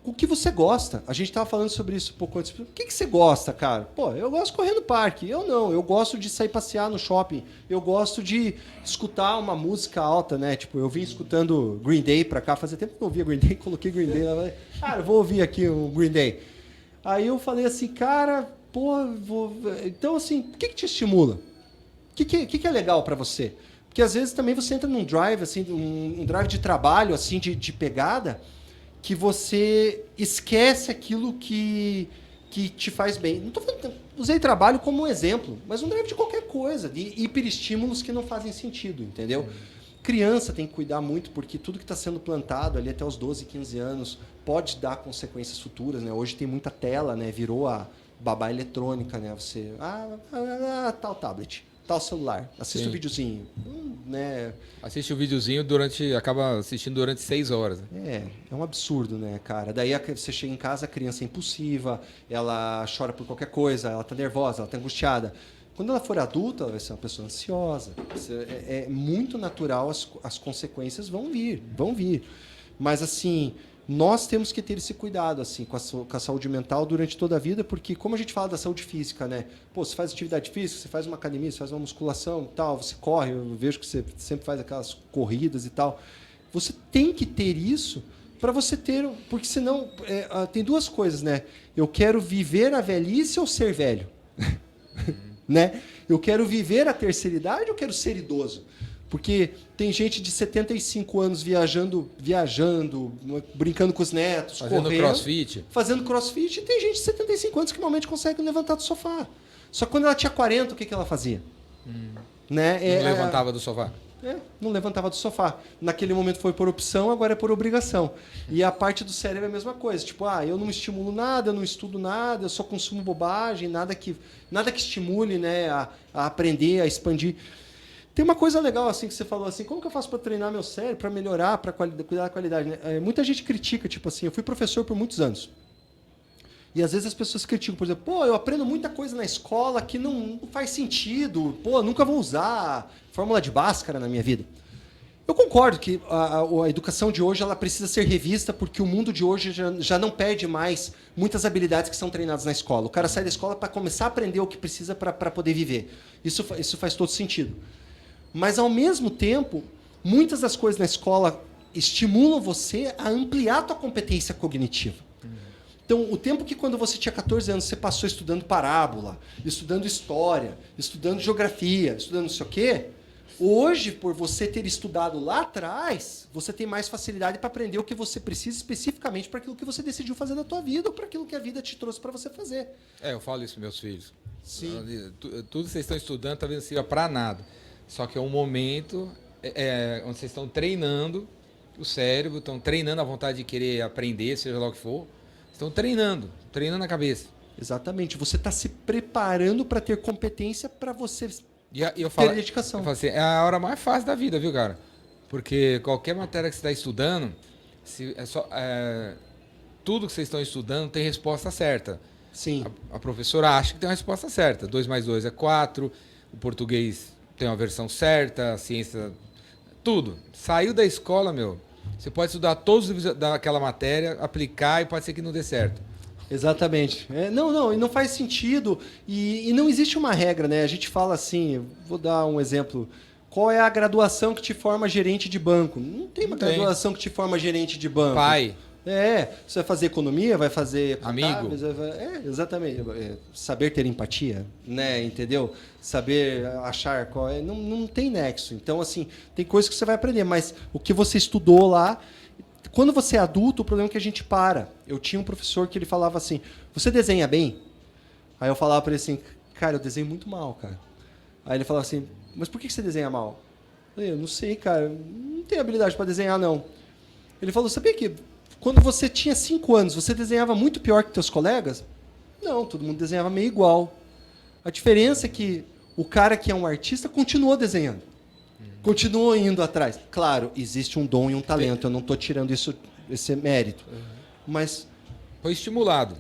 o que você gosta. A gente estava falando sobre isso um pouco antes. O que você gosta, cara? Pô, eu gosto de correr no parque. Eu não. Eu gosto de sair passear no shopping. Eu gosto de escutar uma música alta, né? Tipo, eu vim escutando Green Day pra cá. Fazia tempo que eu ouvia Green Day. Coloquei Green Day lá. Cara, eu vou ouvir aqui o Green Day. Aí eu falei assim, cara, pô, então assim, o que te estimula? O que é legal pra você? Porque às vezes também você entra num drive, assim, um drive de trabalho, assim, de pegada, que você esquece aquilo que te faz bem. Não tô falando, usei trabalho como um exemplo, mas um drive de qualquer coisa, de hiperestímulos que não fazem sentido, entendeu? Criança tem que cuidar muito, porque tudo que está sendo plantado ali até os 12, 15 anos pode dar consequências futuras, né? Hoje tem muita tela, né? Virou a babá eletrônica, né? Você, tal tablet, tal celular, assista o videozinho, né? Assiste o videozinho acaba assistindo durante 6 horas. Né? É um absurdo, né, cara? Daí você chega em casa, a criança é impulsiva, ela chora por qualquer coisa, ela tá nervosa, ela tá angustiada. Quando ela for adulta, ela vai ser uma pessoa ansiosa. É muito natural, as consequências vão vir. Mas, assim, nós temos que ter esse cuidado assim, com a saúde mental durante toda a vida, porque como a gente fala da saúde física, né? Pô, você faz atividade física, você faz uma academia, você faz uma musculação e tal, você corre, eu vejo que você sempre faz aquelas corridas e tal. Você tem que ter isso para você ter... Porque senão, tem duas coisas, né? Eu quero viver a velhice ou ser velho? Né? Eu quero viver a terceira idade ou eu quero ser idoso? Porque tem gente de 75 anos viajando, brincando com os netos, fazendo crossfit, e tem gente de 75 anos que normalmente consegue levantar do sofá. Só que quando ela tinha 40, o que ela fazia? Né? Não levantava do sofá. Não levantava do sofá. Naquele momento foi por opção, agora é por obrigação. E a parte do cérebro é a mesma coisa. Tipo, eu não estimulo nada, eu não estudo nada, eu só consumo bobagem, nada que estimule, né, a aprender, a expandir. Tem uma coisa legal assim que você falou assim, como que eu faço para treinar meu cérebro, para melhorar, para cuidar da qualidade? Né? Muita gente critica, tipo assim, eu fui professor por muitos anos. E às vezes as pessoas criticam, por exemplo, eu aprendo muita coisa na escola que não faz sentido, nunca vou usar fórmula de Bhaskara na minha vida. Eu concordo que a educação de hoje ela precisa ser revista, porque o mundo de hoje já não perde mais muitas habilidades que são treinadas na escola. O cara sai da escola para começar a aprender o que precisa para poder viver. Isso faz todo sentido. Mas, ao mesmo tempo, muitas das coisas na escola estimulam você a ampliar a tua competência cognitiva. Então, o tempo que quando você tinha 14 anos, você passou estudando parábola, estudando história, estudando geografia, estudando não sei o quê, hoje, por você ter estudado lá atrás, você tem mais facilidade para aprender o que você precisa especificamente para aquilo que você decidiu fazer na tua vida ou para aquilo que a vida te trouxe para você fazer. Eu falo isso para meus filhos. Sim. Tudo que vocês estão estudando talvez não sirva para nada. Só que é um momento onde vocês estão treinando o cérebro, estão treinando a vontade de querer aprender, seja lá o que for. Estão treinando a cabeça. Exatamente. Você está se preparando para ter competência para você ter dedicação. Eu falo assim, é a hora mais fácil da vida, viu, cara? Porque qualquer matéria que você está estudando, tudo que vocês estão estudando tem resposta certa. Sim. A professora acha que tem uma resposta certa. 2 mais 2 é 4, o português tem uma versão certa, a ciência... Tudo. Saiu da escola, você pode estudar todos os livros daquela matéria, aplicar e pode ser que não dê certo. Exatamente. E não faz sentido. E não existe uma regra, né? A gente fala assim, vou dar um exemplo. Qual é a graduação que te forma gerente de banco? Não tem uma graduação que te forma gerente de banco. Pai. Você vai fazer economia, vai fazer... Amigo. Exatamente. Saber ter empatia, né? Entendeu? Saber achar qual é... Não tem nexo. Então, assim, tem coisas que você vai aprender, mas o que você estudou lá... Quando você é adulto, o problema é que a gente para. Eu tinha um professor que ele falava assim, você desenha bem? Aí eu falava para ele assim, cara, eu desenho muito mal, cara. Aí ele falava assim, mas por que você desenha mal? Eu não sei, cara, não tenho habilidade para desenhar, não. Ele falou, sabia que quando você tinha 5 anos, você desenhava muito pior que teus colegas? Não, todo mundo desenhava meio igual. A diferença é que o cara que é um artista continuou desenhando. Continuou indo atrás. Claro, existe um dom e um talento. Eu não estou tirando esse mérito. Mas... Foi estimulado.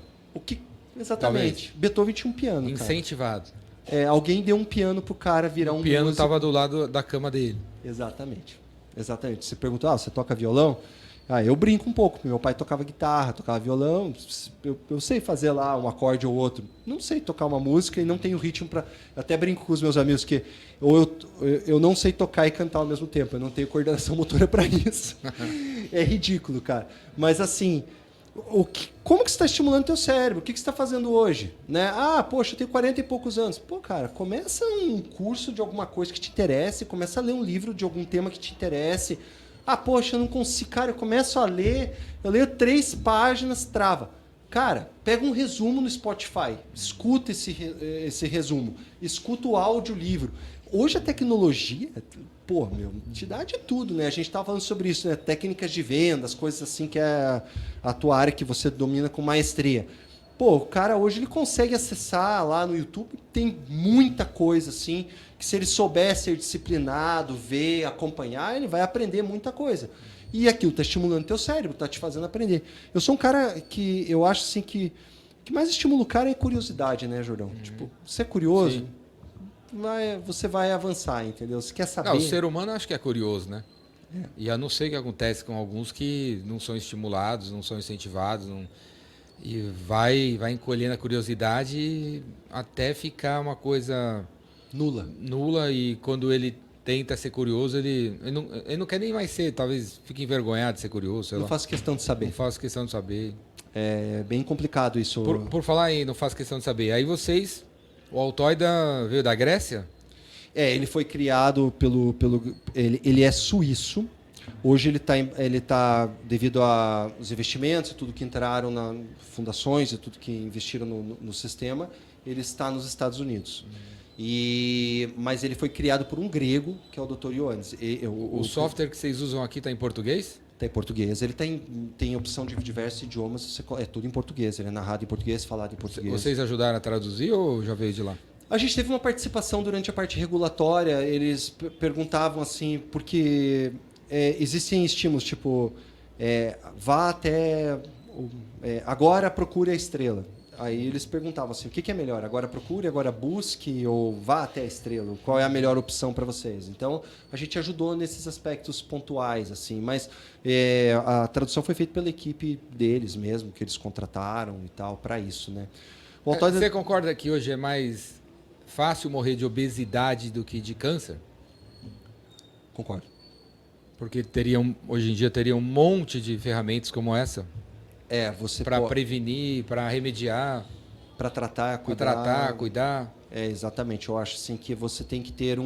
Exatamente. Talvez. Beethoven tinha um piano. Incentivado. Alguém deu um piano pro cara virar um músico. O piano estava do lado da cama dele. Exatamente. Você perguntou, você toca violão? Eu brinco um pouco. Meu pai tocava guitarra, tocava violão. Eu sei fazer lá um acorde ou outro. Não sei tocar uma música e não tenho ritmo para... Até brinco com os meus amigos que eu não sei tocar e cantar ao mesmo tempo. Eu não tenho coordenação motora para isso. É ridículo, cara. Mas assim, como que você está estimulando o teu cérebro? O que você está fazendo hoje? Né? Poxa, eu tenho 40 e poucos anos. Pô, cara, começa um curso de alguma coisa que te interesse. Começa a ler um livro de algum tema que te interesse. Poxa, eu não consigo. Cara, eu começo a ler, eu leio 3 páginas, trava. Cara, pega um resumo no Spotify, escuta esse resumo, escuta o audiolivro. Hoje a tecnologia, te dá de tudo, né? A gente estava falando sobre isso, né? Técnicas de vendas, coisas assim que é a tua área que você domina com maestria. O cara hoje ele consegue acessar lá no YouTube, tem muita coisa assim, que se ele souber ser disciplinado, ver, acompanhar, ele vai aprender muita coisa. E aquilo está estimulando o teu cérebro, está te fazendo aprender. Eu sou um cara que eu acho assim que mais estimula o cara é curiosidade, né, Jordão? Tipo, você é curioso, você vai avançar, entendeu? Você quer saber... O ser humano acho que é curioso, né? E eu não sei o que acontece com alguns que não são estimulados, não são incentivados, e vai encolhendo a curiosidade até ficar uma coisa nula, e quando ele tenta ser curioso, ele não quer nem mais ser, talvez fique envergonhado de ser curioso. Não faço questão de saber. Não faço questão de saber. É bem complicado isso. Por falar em não faço questão de saber, aí o Altoida veio da Grécia? Ele foi criado ele é suíço. Hoje ele tá devido aos investimentos e tudo que entraram na fundações e tudo que investiram no sistema, ele está nos Estados Unidos. Mas ele foi criado por um grego, que é o Dr. Ioannis. O software que vocês usam aqui está em português? Está em português. Ele tem opção de diversos idiomas, é tudo em português. Ele é narrado em português, falado em português. Vocês ajudaram a traduzir ou já veio de lá? A gente teve uma participação durante a parte regulatória. Eles perguntavam assim, porque existem estímulos, tipo, vá até... agora procure a estrela. Aí eles perguntavam assim, o que é melhor? Agora procure, agora busque ou vá até a estrela? Qual é a melhor opção para vocês? Então, a gente ajudou nesses aspectos pontuais, assim, mas a tradução foi feita pela equipe deles mesmo, que eles contrataram e tal, para isso, né? Você concorda que hoje é mais fácil morrer de obesidade do que de câncer? Concordo. Porque hoje em dia teria um monte de ferramentas como essa? Você para prevenir, para remediar, para tratar, cuidar. Exatamente. Eu acho assim que você tem que ter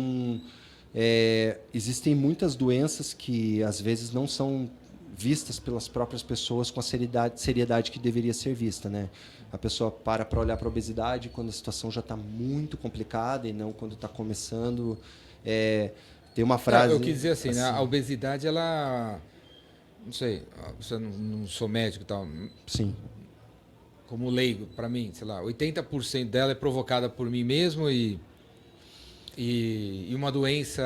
existem muitas doenças que às vezes não são vistas pelas próprias pessoas com a seriedade que deveria ser vista, né? A pessoa para olhar para a obesidade quando a situação já está muito complicada e não quando está começando. Tem uma frase... Eu quis dizer assim, né? A obesidade, ela... Não sei, eu não sou médico e tal. Sim. Como leigo, para mim, sei lá, 80% dela é provocada por mim mesmo e uma doença,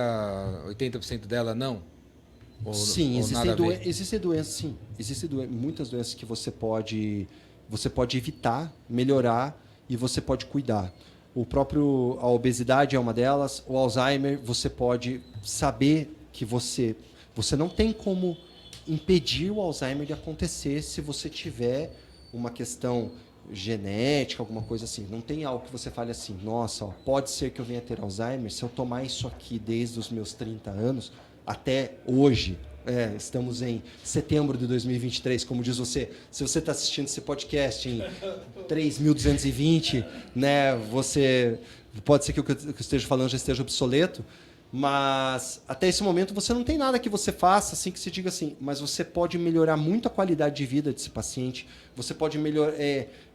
80% dela não? Sim, existem doenças, sim. Existem muitas doenças que você pode evitar, melhorar e você pode cuidar. A obesidade é uma delas, o Alzheimer, você pode saber que você não tem como impedir o Alzheimer de acontecer se você tiver uma questão genética, alguma coisa assim. Não tem algo que você fale assim, nossa, pode ser que eu venha ter Alzheimer se eu tomar isso aqui desde os meus 30 anos até hoje. Estamos em setembro de 2023, como diz você. Se você está assistindo esse podcast em 3.220, né, pode ser que o que eu esteja falando já esteja obsoleto, mas até esse momento você não tem nada que você faça assim que se diga assim, mas você pode melhorar muito a qualidade de vida desse paciente, você pode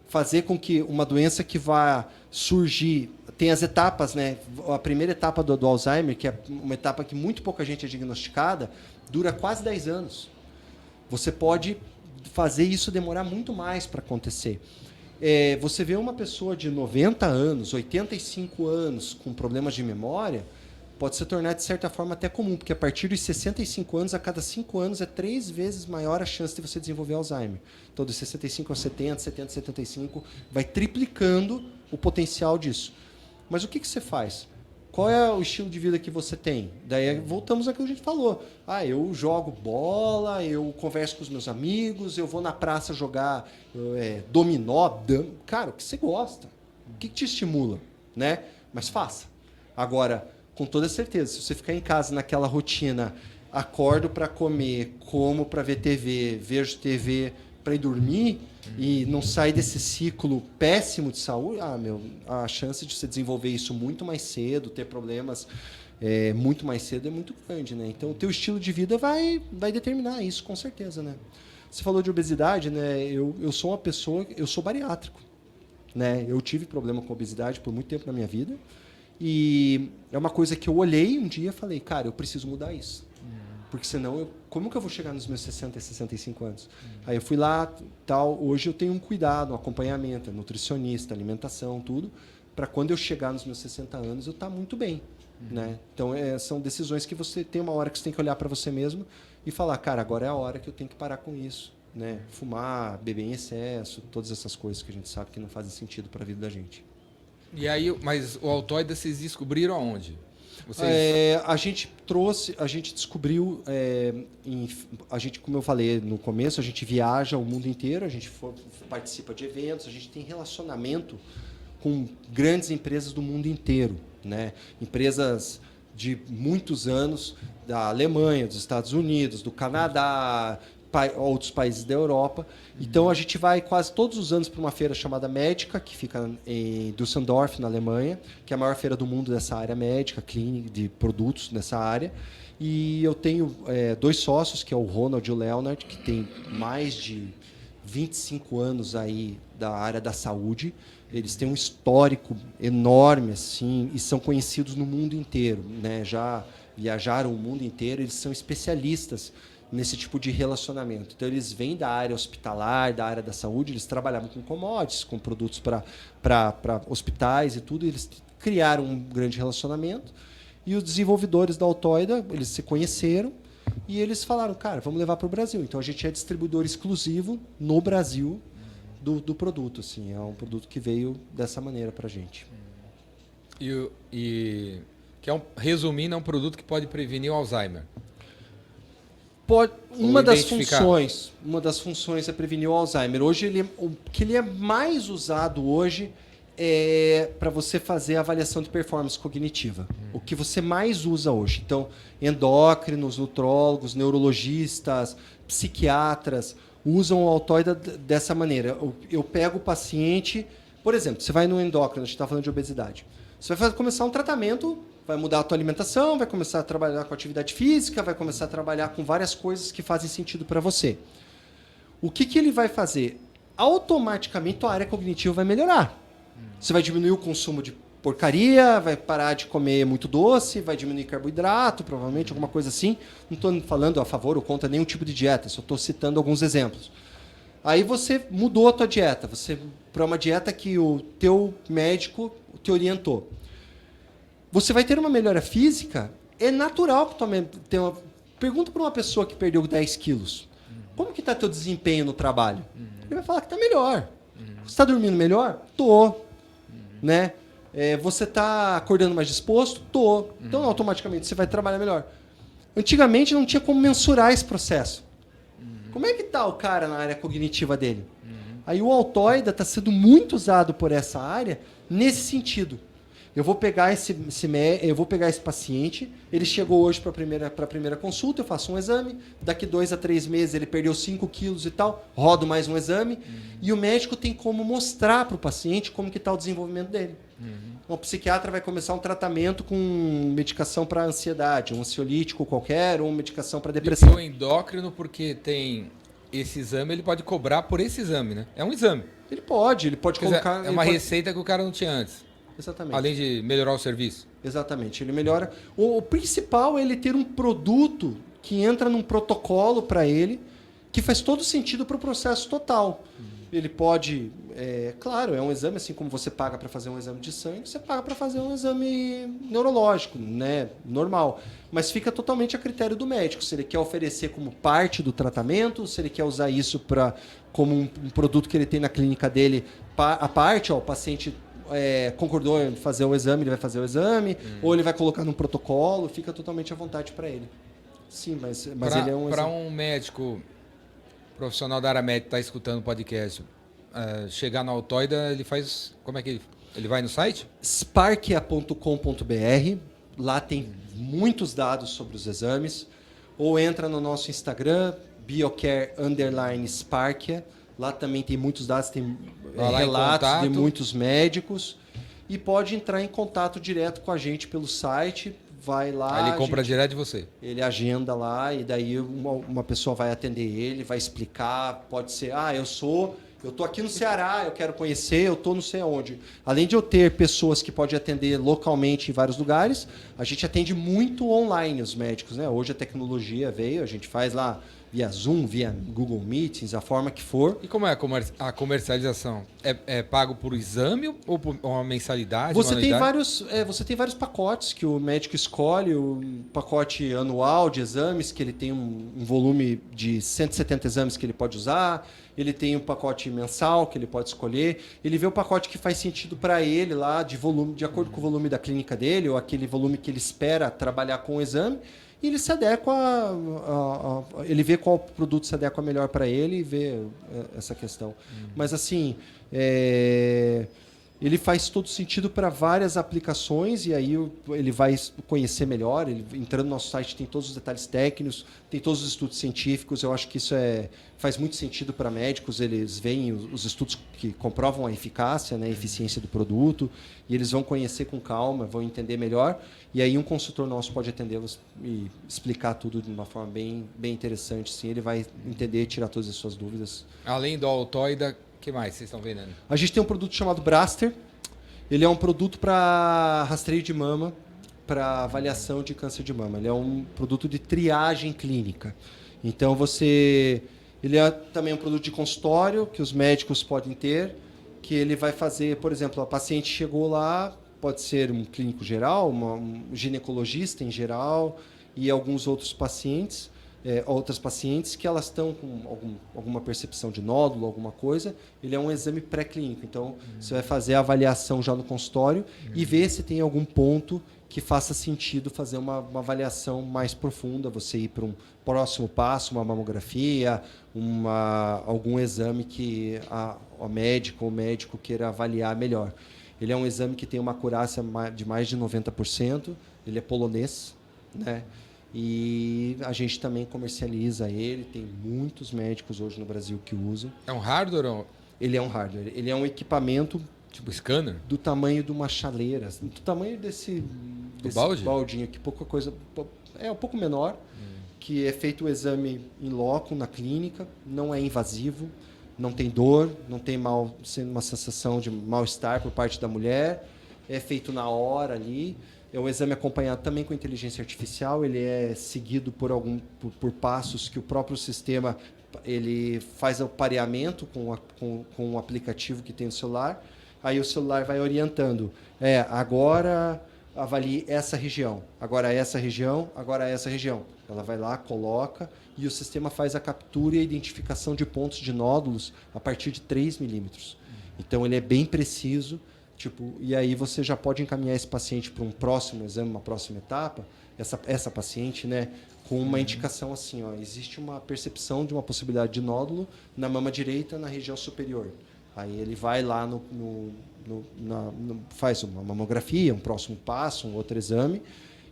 fazer com que uma doença que vá surgir, tem as etapas, né? A primeira etapa do Alzheimer, que é uma etapa que muito pouca gente é diagnosticada, dura quase 10 anos. Você pode fazer isso demorar muito mais para acontecer. Você vê uma pessoa de 90 anos, 85 anos, com problemas de memória, pode se tornar, de certa forma, até comum, porque a partir dos 65 anos, a cada 5 anos, é 3 vezes maior a chance de você desenvolver Alzheimer. Então, dos 65 aos 70, 70, 75, vai triplicando o potencial disso. Mas o que você faz? Qual é o estilo de vida que você tem? Daí voltamos ao que a gente falou. Eu jogo bola, eu converso com os meus amigos, eu vou na praça jogar dominó. Cara, o que você gosta? O que te estimula? Né? Mas faça. Agora, com toda certeza, se você ficar em casa naquela rotina, acordo para comer, como para ver TV, vejo TV para ir dormir e não sai desse ciclo péssimo de saúde, a chance de você desenvolver isso muito mais cedo, ter problemas muito mais cedo é muito grande, né? Então, o teu estilo de vida vai determinar isso, com certeza, né? Você falou de obesidade, né? Eu sou uma pessoa, eu sou bariátrico, né? Eu tive problema com obesidade por muito tempo na minha vida e é uma coisa que eu olhei um dia e falei, cara, eu preciso mudar isso. Porque senão, como que eu vou chegar nos meus 60 e 65 anos? Aí eu fui lá, tal. Hoje eu tenho um cuidado, um acompanhamento, nutricionista, alimentação, tudo, para quando eu chegar nos meus 60 anos eu estar muito bem. Né? Então, são decisões que você tem uma hora que você tem que olhar para você mesmo e falar, cara, agora é a hora que eu tenho que parar com isso. Né? Fumar, beber em excesso, todas essas coisas que a gente sabe que não fazem sentido para a vida da gente. E aí, mas o Altoida vocês descobriram aonde? A gente descobriu, como eu falei no começo, a gente viaja o mundo inteiro, a gente participa de eventos, a gente tem relacionamento com grandes empresas do mundo inteiro, né? Empresas de muitos anos, da Alemanha, dos Estados Unidos, do Canadá, outros países da Europa. Então, a gente vai quase todos os anos para uma feira chamada Médica, que fica em Düsseldorf, na Alemanha, que é a maior feira do mundo dessa área médica, clínica, de produtos nessa área. E eu tenho 2 sócios, que é o Ronald e o Leonard, que tem mais de 25 anos aí da área da saúde. Eles têm um histórico enorme, assim, e são conhecidos no mundo inteiro, né? Já viajaram o mundo inteiro, eles são especialistas nesse tipo de relacionamento. Então, eles vêm da área hospitalar, da área da saúde, eles trabalhavam com commodities, com produtos para hospitais e tudo, e eles criaram um grande relacionamento, e os desenvolvedores da Altoida, eles se conheceram, e eles falaram, cara, vamos levar para o Brasil. Então, a gente é distribuidor exclusivo no Brasil do produto. Assim, é um produto que veio dessa maneira para a gente. Resumindo, é um produto que pode prevenir o Alzheimer. Uma das funções é prevenir o Alzheimer. Hoje, o que ele é mais usado hoje é para você fazer a avaliação de performance cognitiva. O que você mais usa hoje. Então, endócrinos, nutrólogos, neurologistas, psiquiatras usam o Altoida dessa maneira. Eu pego o paciente, por exemplo, você vai no endócrino, a gente está falando de obesidade. Você vai começar um tratamento, vai mudar a tua alimentação, vai começar a trabalhar com atividade física, vai começar a trabalhar com várias coisas que fazem sentido para você. O que ele vai fazer? Automaticamente, tua área cognitiva vai melhorar. Você vai diminuir o consumo de porcaria, vai parar de comer muito doce, vai diminuir carboidrato, provavelmente, alguma coisa assim. Não estou falando a favor ou contra nenhum tipo de dieta, só estou citando alguns exemplos. Aí você mudou a tua dieta, para uma dieta que o teu médico te orientou. Você vai ter uma melhora física, é natural que tenha uma... Pergunta para uma pessoa que perdeu 10 quilos. Como que está teu desempenho no trabalho? Ele vai falar que está melhor. Você está dormindo melhor? Tô. Né? Você está acordando mais disposto? Tô. Então, automaticamente, você vai trabalhar melhor. Antigamente, não tinha como mensurar esse processo. Como é que está o cara na área cognitiva dele? Aí o Altoida está sendo muito usado por essa área nesse sentido. Eu vou pegar esse paciente, ele chegou hoje para a primeira consulta, eu faço um exame, daqui 2 a 3 meses ele perdeu 5 quilos e tal, rodo mais um exame, e o médico tem como mostrar para o paciente como que está o desenvolvimento dele. O psiquiatra vai começar um tratamento com medicação para ansiedade, um ansiolítico qualquer, ou uma medicação para depressão. E o endócrino, porque tem esse exame, ele pode cobrar por esse exame, né? É um exame. Ele pode colocar... É uma receita que o cara não tinha antes. Exatamente. Além de melhorar o serviço. Exatamente. Ele melhora. O principal é ele ter um produto que entra num protocolo para ele, que faz todo sentido para o processo total. Ele pode... claro, é um exame, assim como você paga para fazer um exame de sangue, você paga para fazer um exame neurológico, né? Normal. Mas fica totalmente a critério do médico. Se ele quer oferecer como parte do tratamento, se ele quer usar isso como um produto que ele tem na clínica dele, a parte, o paciente... concordou em fazer o exame, ele vai fazer o exame, ou ele vai colocar num protocolo, fica totalmente à vontade para ele. Sim, mas ele é um Para exemplo. um médico profissional da área médica que está escutando o podcast, chegar na Altoida, ele faz... Como é que ele vai no site? Sparkia.com.br, lá tem muitos dados sobre os exames, ou entra no nosso Instagram, biocare_Sparkia, lá também tem muitos dados, tem Vai lá em relatos de contato. muitos médicos, e pode entrar em contato direto com a gente pelo site, vai lá... Aí ele a compra gente- direto de você. Ele agenda lá e daí uma pessoa vai atender ele, vai explicar, pode ser, eu tô aqui no Ceará, eu quero conhecer, eu tô não sei aonde. Além de eu ter pessoas que podem atender localmente em vários lugares, a gente atende muito online os médicos, né? Hoje a tecnologia veio, a gente faz lá via Zoom, via Google Meetings, a forma que for. E como é a comercialização? É pago por exame ou por uma mensalidade? Você uma tem anuidade? você tem vários pacotes que o médico escolhe, o pacote anual de exames, que ele tem um volume de 170 exames que ele pode usar, ele tem um pacote mensal que ele pode escolher, ele vê o pacote que faz sentido para ele lá, de volume, de acordo com o volume da clínica dele, ou aquele volume que ele espera trabalhar com o exame, e ele se adequa, ele vê qual produto se adequa melhor para ele e vê essa questão. Mas assim, ele faz todo sentido para várias aplicações e aí ele vai conhecer melhor. Ele, entrando no nosso site tem todos os detalhes técnicos, tem todos os estudos científicos. Eu acho que isso faz muito sentido para médicos. Eles veem os estudos que comprovam a eficácia, né, a eficiência do produto e eles vão conhecer com calma, vão entender melhor. E aí um consultor nosso pode atendê-los e explicar tudo de uma forma bem interessante. Sim, ele vai entender e tirar todas as suas dúvidas. Além do Altoida, o que mais vocês estão vendendo? A gente tem um produto chamado Braster. Ele é um produto para rastreio de mama, para avaliação de câncer de mama. Ele é um produto de triagem clínica. Então ele é também um produto de consultório que os médicos podem ter, que ele vai fazer, por exemplo, a paciente chegou lá, pode ser um clínico geral, um ginecologista em geral e alguns outros pacientes. Outras pacientes que elas estão com alguma percepção de nódulo, alguma coisa, ele é um exame pré-clínico. Então, você vai fazer a avaliação já no consultório e ver se tem algum ponto que faça sentido fazer uma avaliação mais profunda, você ir para um próximo passo, uma mamografia, algum exame que o médico queira avaliar melhor. Ele é um exame que tem uma acurácia de mais de 90%, ele é polonês, né? E a gente também comercializa ele, tem muitos médicos hoje no Brasil que usam. É um hardware ou Ele é um hardware, ele é um equipamento tipo scanner? do tamanho de uma chaleira, do tamanho desse balde? baldinho aqui, pouca coisa, um pouco menor, que é feito o exame in loco na clínica, não é invasivo, não tem dor, não tem uma sensação de mal-estar por parte da mulher, é feito na hora ali. É um exame acompanhado também com inteligência artificial, ele é seguido por passos que o próprio sistema ele faz o pareamento com o aplicativo que tem no celular, aí o celular vai orientando. Agora avalie essa região, agora essa região, agora essa região. Ela vai lá, coloca, e o sistema faz a captura e a identificação de pontos de nódulos a partir de 3 milímetros. Então ele é bem preciso. E aí você já pode encaminhar esse paciente para um próximo exame, uma próxima etapa, essa paciente, né, com uma indicação assim, existe uma percepção de uma possibilidade de nódulo na mama direita, na região superior. Aí ele vai lá, faz uma mamografia, um próximo passo, um outro exame,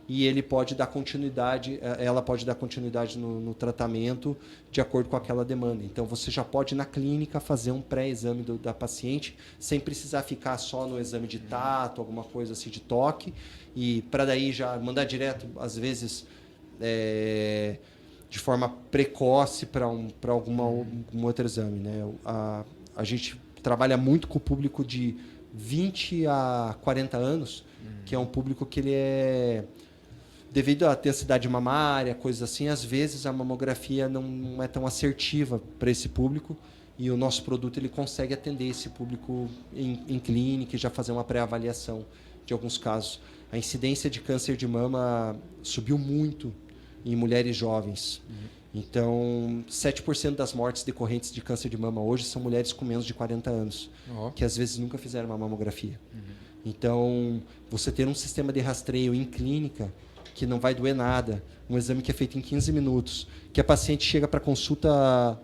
e ele pode dar continuidade, ela pode dar continuidade no tratamento de acordo com aquela demanda. Então, você já pode, na clínica, fazer um pré-exame da paciente, sem precisar ficar só no exame de tato, alguma coisa assim de toque, e para daí já mandar direto, às vezes, de forma precoce para algum outro exame. Né? A gente trabalha muito com o público de 20 a 40 anos, que é um público que ele devido à densidade mamária, coisas assim, às vezes a mamografia não é tão assertiva para esse público e o nosso produto ele consegue atender esse público em clínica e já fazer uma pré-avaliação de alguns casos. A incidência de câncer de mama subiu muito em mulheres jovens. Então, 7% das mortes decorrentes de câncer de mama hoje são mulheres com menos de 40 anos, que às vezes nunca fizeram uma mamografia. Então, você ter um sistema de rastreio em clínica que não vai doer nada, um exame que é feito em 15 minutos, que a paciente chega para consulta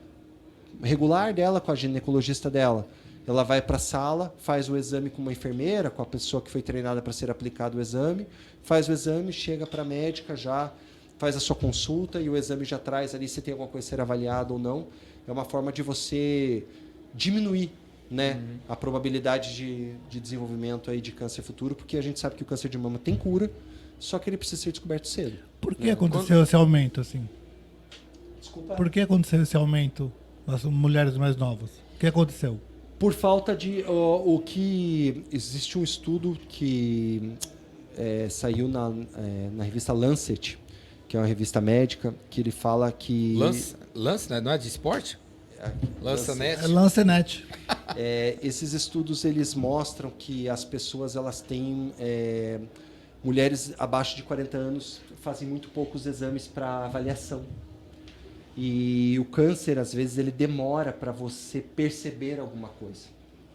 regular dela com a ginecologista dela, ela vai para a sala, faz o exame com uma enfermeira, com a pessoa que foi treinada para ser aplicado o exame, faz o exame, chega para a médica já, faz a sua consulta e o exame já traz ali se tem alguma coisa a ser avaliada ou não. É uma forma de você diminuir, né, a probabilidade de desenvolvimento aí de câncer futuro, porque a gente sabe que o câncer de mama tem cura, só que ele precisa ser descoberto cedo. Por que aconteceu esse aumento, assim? Desculpa. Por que aconteceu esse aumento das mulheres mais novas? O que aconteceu? Por falta de... O que existe um estudo que saiu na revista Lancet, que é uma revista médica, que ele fala que... Lance, né? Não é de esporte? Lançanet. É Lancenet. Esses estudos eles mostram que as pessoas elas têm... mulheres abaixo de 40 anos fazem muito poucos exames para avaliação. E o câncer, às vezes, ele demora para você perceber alguma coisa.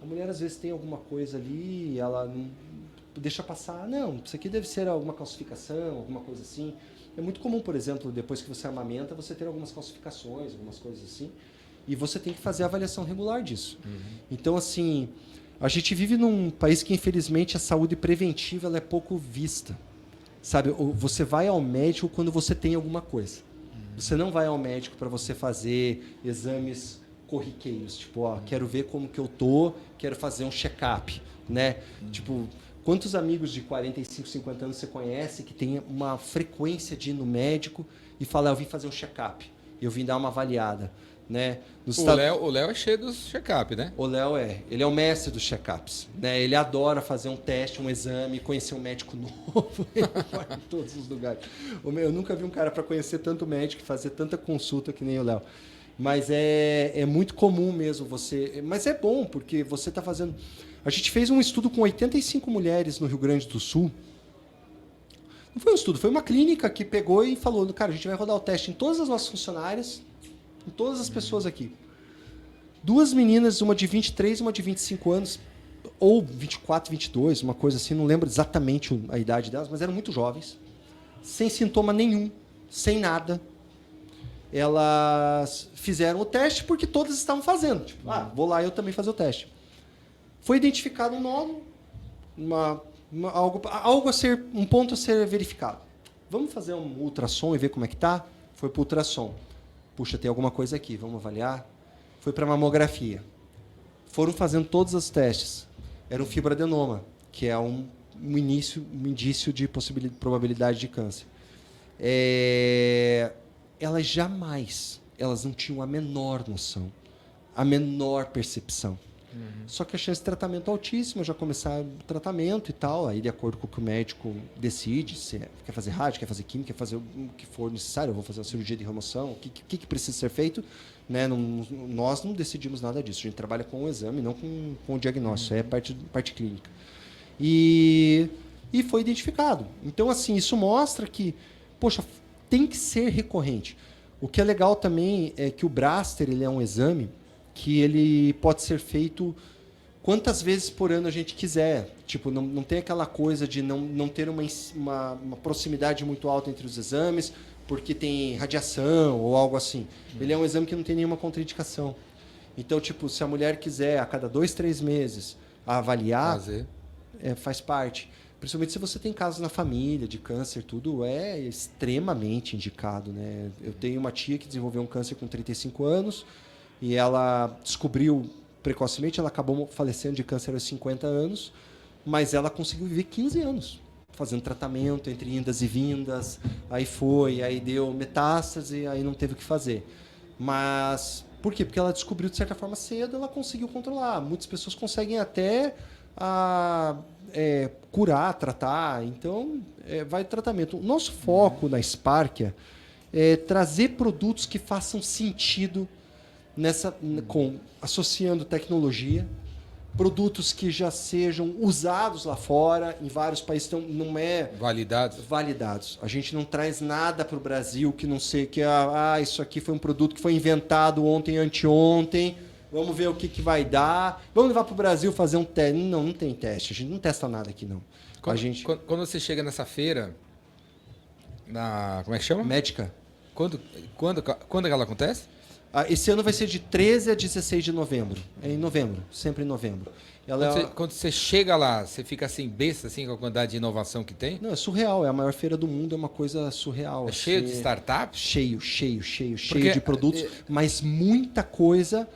A mulher, às vezes, tem alguma coisa ali, ela não deixa passar. Não, isso aqui deve ser alguma calcificação, alguma coisa assim. É muito comum, por exemplo, depois que você amamenta, você ter algumas calcificações, algumas coisas assim. E você tem que fazer a avaliação regular disso. Então, assim, a gente vive num país que, infelizmente, a saúde preventiva ela é pouco vista. Sabe, você vai ao médico quando você tem alguma coisa. Você não vai ao médico para você fazer exames corriqueiros. Tipo, quero ver como que eu tô, quero fazer um check-up, né? Tipo, quantos amigos de 45, 50 anos você conhece que tem uma frequência de ir no médico e falar, eu vim fazer um check-up, eu vim dar uma avaliada, né? O Léo é cheio dos check-up, né? O Léo ele é o mestre dos check-ups, né? Ele adora fazer um teste, um exame, conhecer um médico novo, ele vai em todos os lugares. Eu nunca vi um cara para conhecer tanto médico e fazer tanta consulta que nem o Léo. Mas é muito comum mesmo você... Mas é bom, porque você está fazendo... A gente fez um estudo com 85 mulheres no Rio Grande do Sul. Não foi um estudo, foi uma clínica que pegou e falou, cara, a gente vai rodar o teste em todas as nossas funcionárias, em todas as pessoas aqui. 2 meninas, uma de 23 e uma de 25 anos, ou 24, 22, uma coisa assim, não lembro exatamente a idade delas, mas eram muito jovens, sem sintoma nenhum, sem nada. Elas fizeram o teste porque todas estavam fazendo. Tipo, vou lá eu também fazer o teste. Foi identificado um nódulo, algo a ser, um ponto a ser verificado. Vamos fazer um ultrassom e ver como é que tá? Foi para o ultrassom. Puxa, tem alguma coisa aqui, vamos avaliar? Foi para mamografia. Foram fazendo todos os testes. Era um fibroadenoma, que é um indício de probabilidade de câncer. Elas não tinham a menor noção, a menor percepção. Só que a chance de tratamento altíssima, já começar o tratamento e tal, aí de acordo com o que o médico decide, se quer fazer rádio, quer fazer química, quer fazer o que for necessário, eu vou fazer uma cirurgia de remoção, o que precisa ser feito, né? Nós não decidimos nada disso, a gente trabalha com o exame, não com o diagnóstico, é parte clínica. E foi identificado. Então, assim, isso mostra que, poxa, tem que ser recorrente. O que é legal também é que o Braster, ele é um exame que ele pode ser feito quantas vezes por ano a gente quiser. Tipo, não tem aquela coisa de não ter uma proximidade muito alta entre os exames, porque tem radiação ou algo assim. Ele é um exame que não tem nenhuma contraindicação. Então, tipo, se a mulher quiser a cada 2, 3 meses avaliar, faz parte. Principalmente se você tem casos na família de câncer, tudo é extremamente indicado, né? Eu tenho uma tia que desenvolveu um câncer com 35 anos, e ela descobriu precocemente, ela acabou falecendo de câncer aos 50 anos, mas ela conseguiu viver 15 anos, fazendo tratamento entre indas e vindas, aí deu metástase, aí não teve o que fazer. Mas, por quê? Porque ela descobriu de certa forma cedo, ela conseguiu controlar. Muitas pessoas conseguem até curar, tratar, então vai tratamento. O nosso foco na Sparkia é trazer produtos que façam sentido associando tecnologia, produtos que já sejam usados lá fora, em vários países, então não é... Validados. A gente não traz nada para o Brasil que não sei, que isso aqui foi um produto que foi inventado ontem, anteontem, vamos ver o que vai dar, vamos levar para o Brasil fazer um teste. Não tem teste, a gente não testa nada aqui, não. Quando você chega nessa feira, como é que chama? Médica. Quando ela acontece? Esse ano vai ser de 13 a 16 de novembro. É em novembro, sempre em novembro. Quando você chega lá, você fica assim, besta assim, com a quantidade de inovação que tem? Não, é surreal. É a maior feira do mundo, é uma coisa surreal. É cheio de startups? Cheio de produtos, mas muita coisa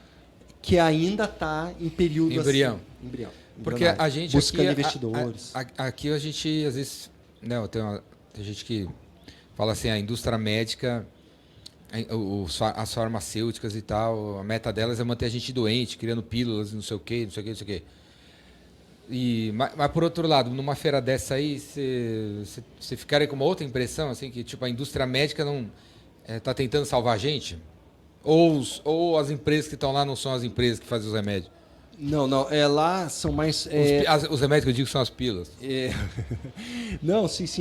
que ainda está em período embrião. Embrião. Porque a gente buscando investidores. Aqui a gente, às vezes, né, tem gente que fala assim, a indústria médica, as farmacêuticas e tal, a meta delas é manter a gente doente, criando pílulas, não sei o quê. Mas por outro lado, numa feira dessa aí, você ficaria com uma outra impressão, assim, que tipo, a indústria médica não está tentando salvar a gente? Ou as empresas que estão lá não são as empresas que fazem os remédios? Não, lá são mais... Os remédios que eu digo são as pílulas. Não, sim.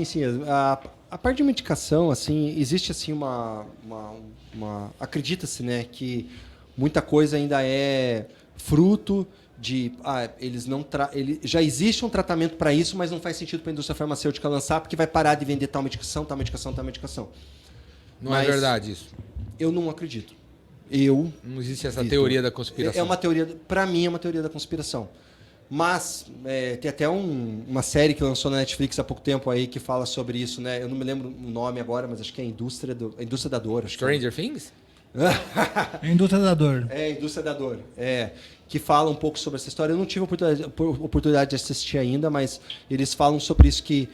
A parte de medicação, assim, existe assim acredita-se, né, que muita coisa ainda é fruto de já existe um tratamento para isso, mas não faz sentido para a indústria farmacêutica lançar porque vai parar de vender tal medicação. Não é verdade isso? Eu não acredito. Não existe essa teoria da conspiração. É uma teoria, para mim é uma teoria da conspiração. Mas tem até uma série que lançou na Netflix há pouco tempo aí que fala sobre isso, né? Eu não me lembro o nome agora, mas acho que é a Indústria da Dor. Stranger Things? A Indústria da Dor. A Indústria da Dor. Que fala um pouco sobre essa história. Eu não tive oportunidade de assistir ainda, mas eles falam sobre isso, que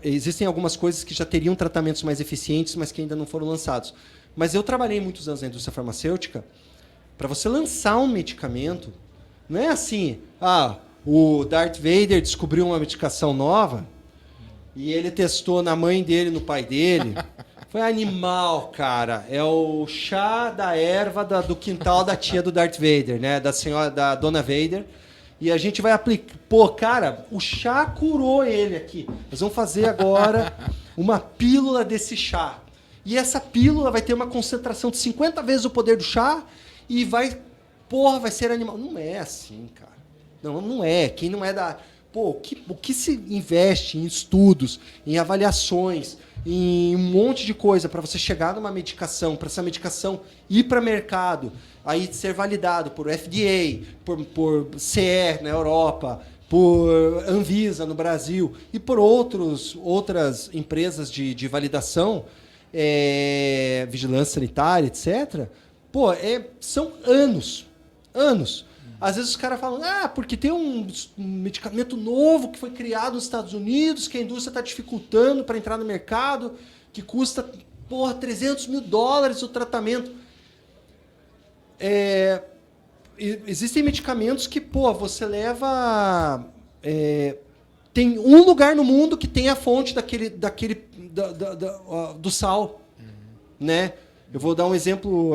existem algumas coisas que já teriam tratamentos mais eficientes, mas que ainda não foram lançados. Mas eu trabalhei muitos anos na indústria farmacêutica. Para você lançar um medicamento, não é assim, o Darth Vader descobriu uma medicação nova e ele testou na mãe dele, no pai dele. Foi animal, cara. É o chá da erva do quintal da tia do Darth Vader, né? Da Dona Vader. E a gente vai aplicar... Pô, cara, o chá curou ele aqui. Nós vamos fazer agora uma pílula desse chá. E essa pílula vai ter uma concentração de 50 vezes o poder do chá e vai ser animal. Não é assim, cara. Não é. Quem não é da... o que se investe em estudos, em avaliações, em um monte de coisa para você chegar numa medicação, para essa medicação ir para mercado, aí ser validado por FDA, por CE na Europa, por Anvisa no Brasil e por outras empresas de validação, vigilância sanitária, etc. São anos. Às vezes os caras falam, porque tem um medicamento novo que foi criado nos Estados Unidos, que a indústria está dificultando para entrar no mercado, que custa, $300 mil o tratamento. Existem medicamentos que, você leva... tem um lugar no mundo que tem a fonte do sal, né? Eu vou dar um exemplo.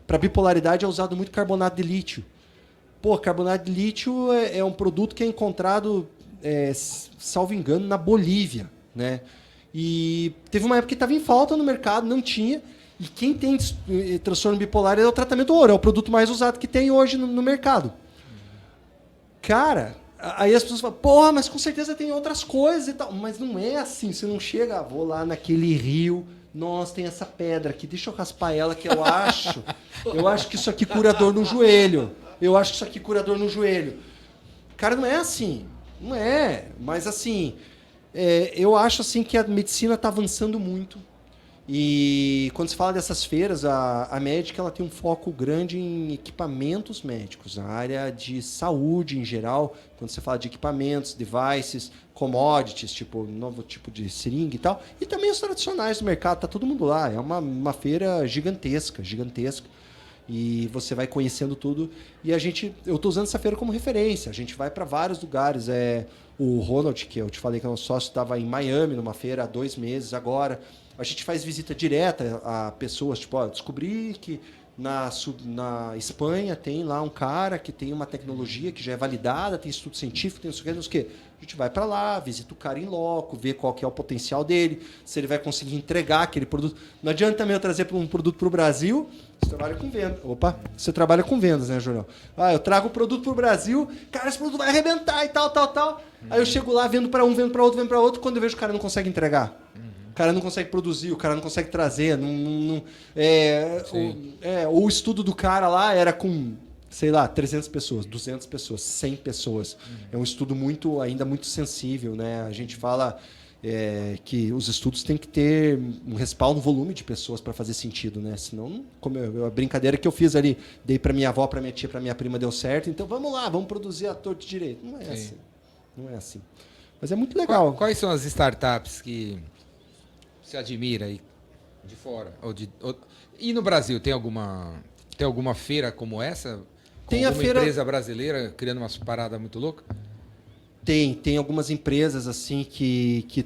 Para bipolaridade é usado muito carbonato de lítio. Carbonato de lítio é um produto que é encontrado, salvo engano, na Bolívia, né? E teve uma época que estava em falta no mercado, não tinha. E quem tem transtorno bipolar é o tratamento ouro, é o produto mais usado que tem hoje no mercado. Cara, aí as pessoas falam, mas com certeza tem outras coisas e tal. Mas não é assim, você não chega, vou lá naquele rio, nossa, tem essa pedra aqui, deixa eu raspar ela que eu acho que isso aqui cura dor no joelho. Cara, não é assim. Não é. Mas assim, eu acho assim que a medicina está avançando muito. E quando se fala dessas feiras, a médica ela tem um foco grande em equipamentos médicos, na área de saúde em geral. Quando você fala de equipamentos, devices, commodities, tipo novo tipo de seringa e tal. E também os tradicionais do mercado, tá todo mundo lá. É uma feira gigantesca. E você vai conhecendo tudo. E eu estou usando essa feira como referência. A gente vai para vários lugares. O Ronald, que eu te falei que é nosso sócio, estava em Miami, numa feira há 2 meses agora. A gente faz visita direta a pessoas, descobri que Na Espanha tem lá um cara que tem uma tecnologia que já é validada, tem estudo científico, tem não sei o quê. A gente vai para lá, visita o cara em loco, vê qual que é o potencial dele, se ele vai conseguir entregar aquele produto. Não adianta também eu trazer um produto para o Brasil, você trabalha com vendas. Opa, você trabalha com vendas, né, Julião? Eu trago o produto para o Brasil, cara, esse produto vai arrebentar e tal. Aí eu chego lá, vendo para um, vendo para outro, quando eu vejo o cara não consegue entregar. O cara não consegue produzir, o cara não consegue trazer. O estudo do cara lá era com, sei lá, 300 pessoas, 200 pessoas, 100 pessoas. É um estudo ainda muito sensível, né? A gente fala que os estudos têm que ter um respaldo, um volume de pessoas para fazer sentido, né? Senão, a brincadeira que eu fiz ali, dei para minha avó, para minha tia, para minha prima, deu certo. Então vamos lá, vamos produzir a torta de direito. Não é assim. Não é assim. Mas é muito legal. Quais são as startups que você admira aí de fora? E no Brasil, tem alguma feira como essa? Tem alguma a feira... empresa brasileira criando umas paradas muito loucas? Tem algumas empresas assim que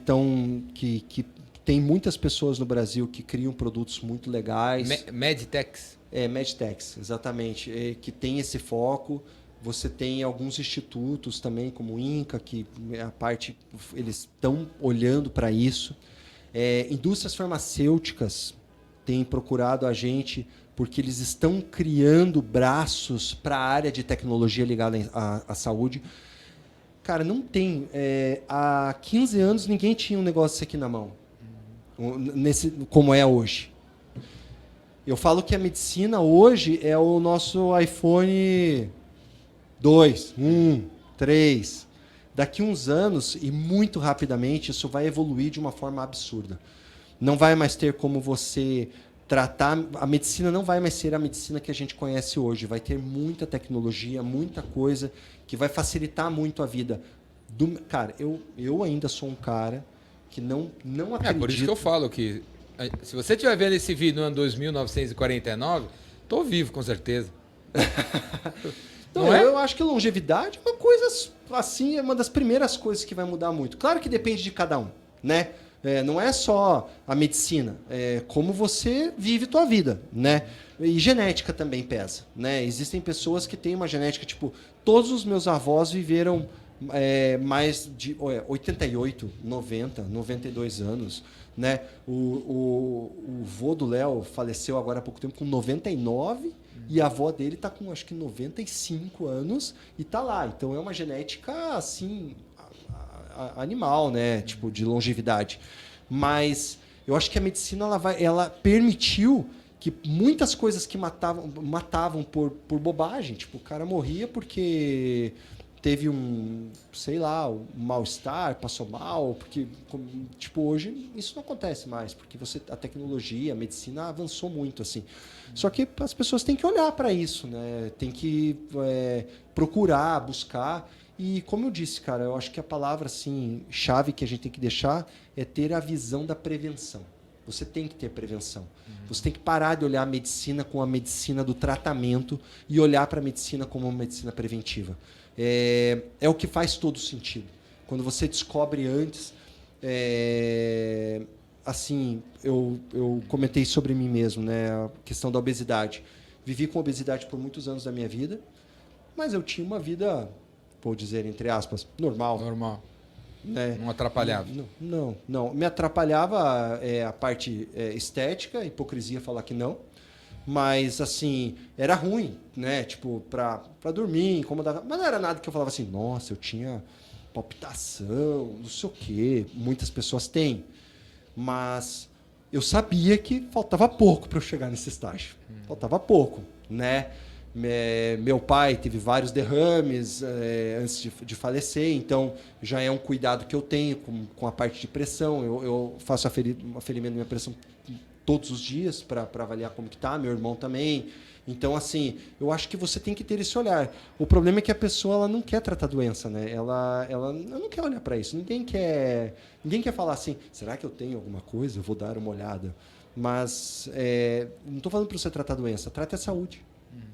tem muitas pessoas no Brasil que criam produtos muito legais. Medtechs? Medtechs, exatamente. Que tem esse foco. Você tem alguns institutos também, como o INCA, que eles estão olhando para isso. Indústrias farmacêuticas têm procurado a gente porque eles estão criando braços para a área de tecnologia ligada à saúde. Cara, não tem. Há 15 anos ninguém tinha um negócio aqui na mão, como é hoje. Eu falo que a medicina hoje é o nosso iPhone 2, 3. Daqui uns anos, e muito rapidamente, isso vai evoluir de uma forma absurda. Não vai mais ter como você tratar... A medicina não vai mais ser a medicina que a gente conhece hoje. Vai ter muita tecnologia, muita coisa que vai facilitar muito a vida. Cara, eu ainda sou um cara que não acredito... por isso que eu falo que... Se você estiver vendo esse vídeo no ano 2949, estou vivo, com certeza. Não, eu acho que longevidade é uma coisa assim, é uma das primeiras coisas que vai mudar muito. Claro que depende de cada um, né? Não é só a medicina, é como você vive tua vida, né? E genética também pesa, né? Existem pessoas que têm uma genética, tipo, todos os meus avós viveram mais de 88, 90, 92 anos, né? O vô do Léo faleceu agora há pouco tempo com 99 e a avó dele está com acho que 95 anos e está lá. Então é uma genética assim animal, né? Tipo de longevidade. Mas eu acho que a medicina ela permitiu que muitas coisas que matavam por bobagem, tipo o cara morria porque teve um mal-estar, passou mal, porque tipo hoje isso não acontece mais, porque a tecnologia, a medicina avançou muito assim. Só que as pessoas têm que olhar para isso, né? Tem que procurar, buscar. E como eu disse, cara, eu acho que a palavra assim chave que a gente tem que deixar é ter a visão da prevenção. Você tem que ter prevenção. Você tem que parar de olhar a medicina com a medicina do tratamento e olhar para a medicina como uma medicina preventiva. É o que faz todo sentido. Quando você descobre antes... assim, eu comentei sobre mim mesmo, né? A questão da obesidade. Vivi com obesidade por muitos anos da minha vida, mas eu tinha uma vida, vou dizer, entre aspas, normal. Normal. Né? Não atrapalhava? Não. Me atrapalhava a parte estética, hipocrisia falar que não. Mas, assim, era ruim, né? Tipo, pra dormir, incomodava. Mas não era nada que eu falava assim, nossa, eu tinha palpitação, não sei o quê. Muitas pessoas têm. Mas eu sabia que faltava pouco para eu chegar nesse estágio. Faltava pouco, né? Meu pai teve vários derrames antes de falecer, então já é um cuidado que eu tenho com a parte de pressão. Eu faço um aferimento da minha pressão todos os dias para avaliar como que tá, meu irmão também. Então, assim, eu acho que você tem que ter esse olhar. O problema é que a pessoa ela não quer tratar a doença, né? Ela não quer olhar para isso. Ninguém quer falar assim, será que eu tenho alguma coisa? Eu vou dar uma olhada. Mas não estou falando para você tratar a doença, trate a saúde.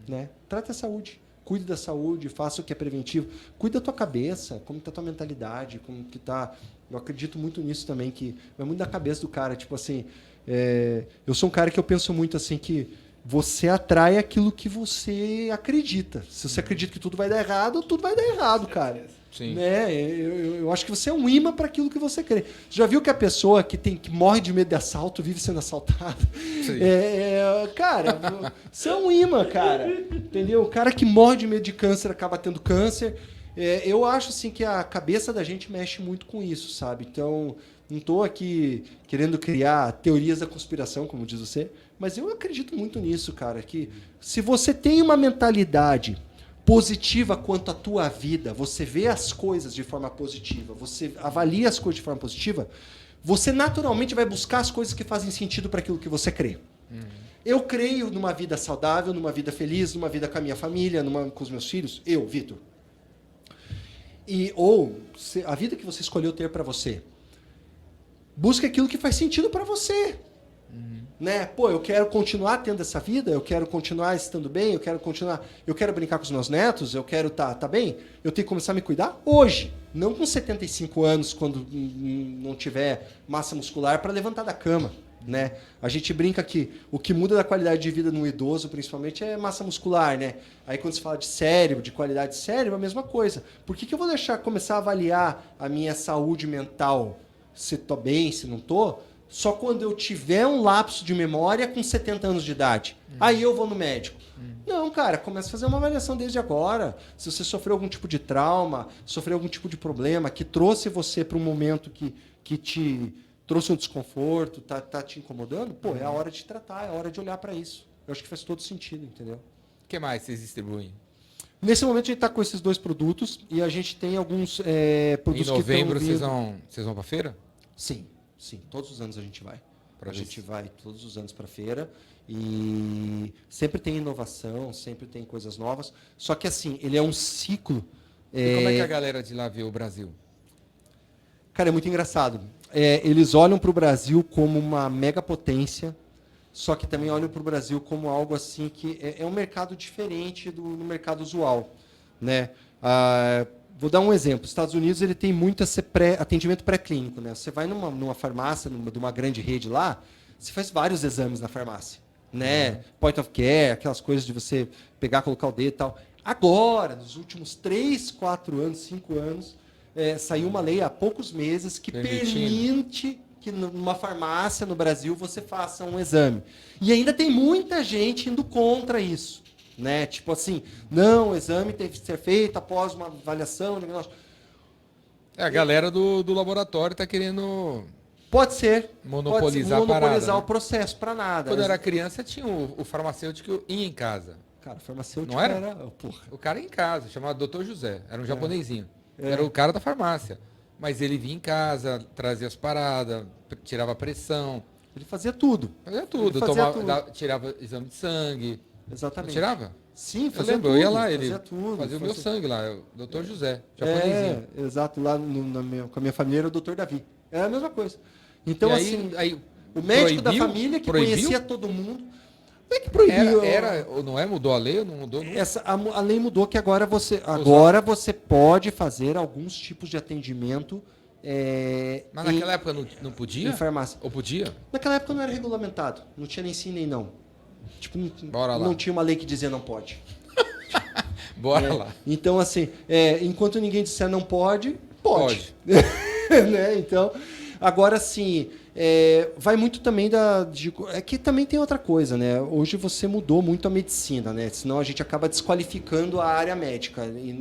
Né? Trate a saúde. Cuide da saúde, faça o que é preventivo. Cuide da tua cabeça, como está a tua mentalidade, como que tá... Eu acredito muito nisso também, que é muito da cabeça do cara. Tipo assim, eu sou um cara que eu penso muito assim que você atrai aquilo que você acredita. Se você acredita que tudo vai dar errado, cara. Sim. Né? Eu acho que você é um imã para aquilo que você crê. Você já viu que a pessoa que morre de medo de assalto vive sendo assaltada? Cara, você é um imã, cara. Entendeu? O cara que morre de medo de câncer acaba tendo câncer. Eu acho assim que a cabeça da gente mexe muito com isso, sabe? Então, não estou aqui querendo criar teorias da conspiração, como diz você, mas eu acredito muito nisso, cara, que se você tem uma mentalidade positiva quanto à tua vida, você vê as coisas de forma positiva, você avalia as coisas de forma positiva, você naturalmente vai buscar as coisas que fazem sentido para aquilo que você crê. Eu creio numa vida saudável, numa vida feliz, numa vida com a minha família, com os meus filhos. Eu, Vitor. A vida que você escolheu ter para você. Busca aquilo que faz sentido para você. Né? Pô, eu quero continuar tendo essa vida, eu quero continuar estando bem, eu quero brincar com os meus netos, eu quero tá bem, eu tenho que começar a me cuidar hoje, não com 75 anos, quando não tiver massa muscular para levantar da cama. Né? A gente brinca que o que muda da qualidade de vida no idoso, principalmente, é massa muscular. Né? Aí quando se fala de cérebro, de qualidade de cérebro, é a mesma coisa. Por que eu vou começar a avaliar a minha saúde mental, se estou bem, se não estou, só quando eu tiver um lapso de memória com 70 anos de idade? Aí eu vou no médico. Não, cara, começa a fazer uma avaliação desde agora. Se você sofreu algum tipo de trauma, sofreu algum tipo de problema que trouxe você para um momento que te trouxe um desconforto, tá te incomodando, pô, é a hora de tratar, é a hora de olhar para isso. Eu acho que faz todo sentido, entendeu? O que mais vocês distribuem? Nesse momento a gente está com esses 2 produtos e a gente tem alguns produtos que estão novembro vindo. vocês vão para feira? Sim. Todos os anos a gente vai. A gente vai todos os anos para feira e sempre tem inovação, sempre tem coisas novas. Só que assim, ele é um ciclo. E como é que a galera de lá vê o Brasil? Cara, é muito engraçado. Eles olham para o Brasil como uma mega potência, só que também olham para o Brasil como algo assim que é um mercado diferente do mercado usual, né? Vou dar um exemplo. Os Estados Unidos ele tem muito atendimento pré-clínico, né? Você vai numa farmácia, de uma grande rede lá, você faz vários exames na farmácia, né? Point of care, aquelas coisas de você pegar, colocar o dedo e tal. Agora, nos últimos 3, 4 anos, 5 anos, saiu uma lei há poucos meses que permite que numa farmácia no Brasil você faça um exame. E ainda tem muita gente indo contra isso. Né? Tipo assim, não, o exame teve que ser feito após uma avaliação. A galera do laboratório está querendo pode ser monopolizar o processo para nada. Quando eu era criança tinha o farmacêutico ia em casa. Cara, o farmacêutico não era? Porra. O cara ia em casa, chamado Dr. José, era um japonesinho. Era o cara da farmácia. Mas ele vinha em casa, trazia as paradas, tirava a pressão. Ele fazia tudo. Tirava exame de sangue. Exatamente. Não tirava? Sim, fazia tudo. Eu ia lá, ele fazia o meu sangue lá, o Dr. José, japonesinho. Exato, lá com a minha família era o Dr. Davi. É a mesma coisa. Então, aí, o médico da família que conhecia todo mundo. Não é que proibiu. Mudou a lei ou não mudou? A lei mudou que agora você pode fazer alguns tipos de atendimento. Mas naquela época não podia? Em farmácia. Ou podia? Naquela época não era regulamentado. Não tinha nem sim nem não. Tipo, não tinha uma lei que dizia não pode. Bora lá. Então, assim, enquanto ninguém disser não pode, pode. Né? Então, agora sim, vai muito também que também tem outra coisa, né? Hoje você mudou muito a medicina, né? Senão a gente acaba desqualificando a área médica. E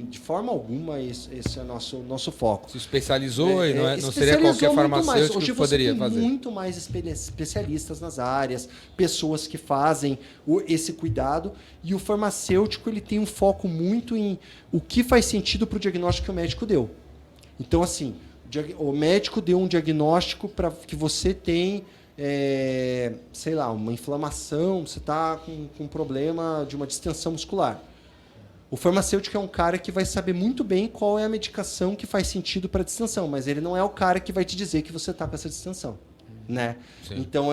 de forma alguma esse é o nosso foco. Se especializou e não seria qualquer farmacêutico que poderia fazer. Hoje você tem muito mais especialistas nas áreas, pessoas que fazem esse cuidado. E o farmacêutico ele tem um foco muito em o que faz sentido para o diagnóstico que o médico deu. Então, assim, o médico deu um diagnóstico para que você tem, sei lá, uma inflamação, você está com um problema de uma distensão muscular. O farmacêutico é um cara que vai saber muito bem qual é a medicação que faz sentido para a distensão, mas ele não é o cara que vai te dizer que você está com essa distensão. Né? Então,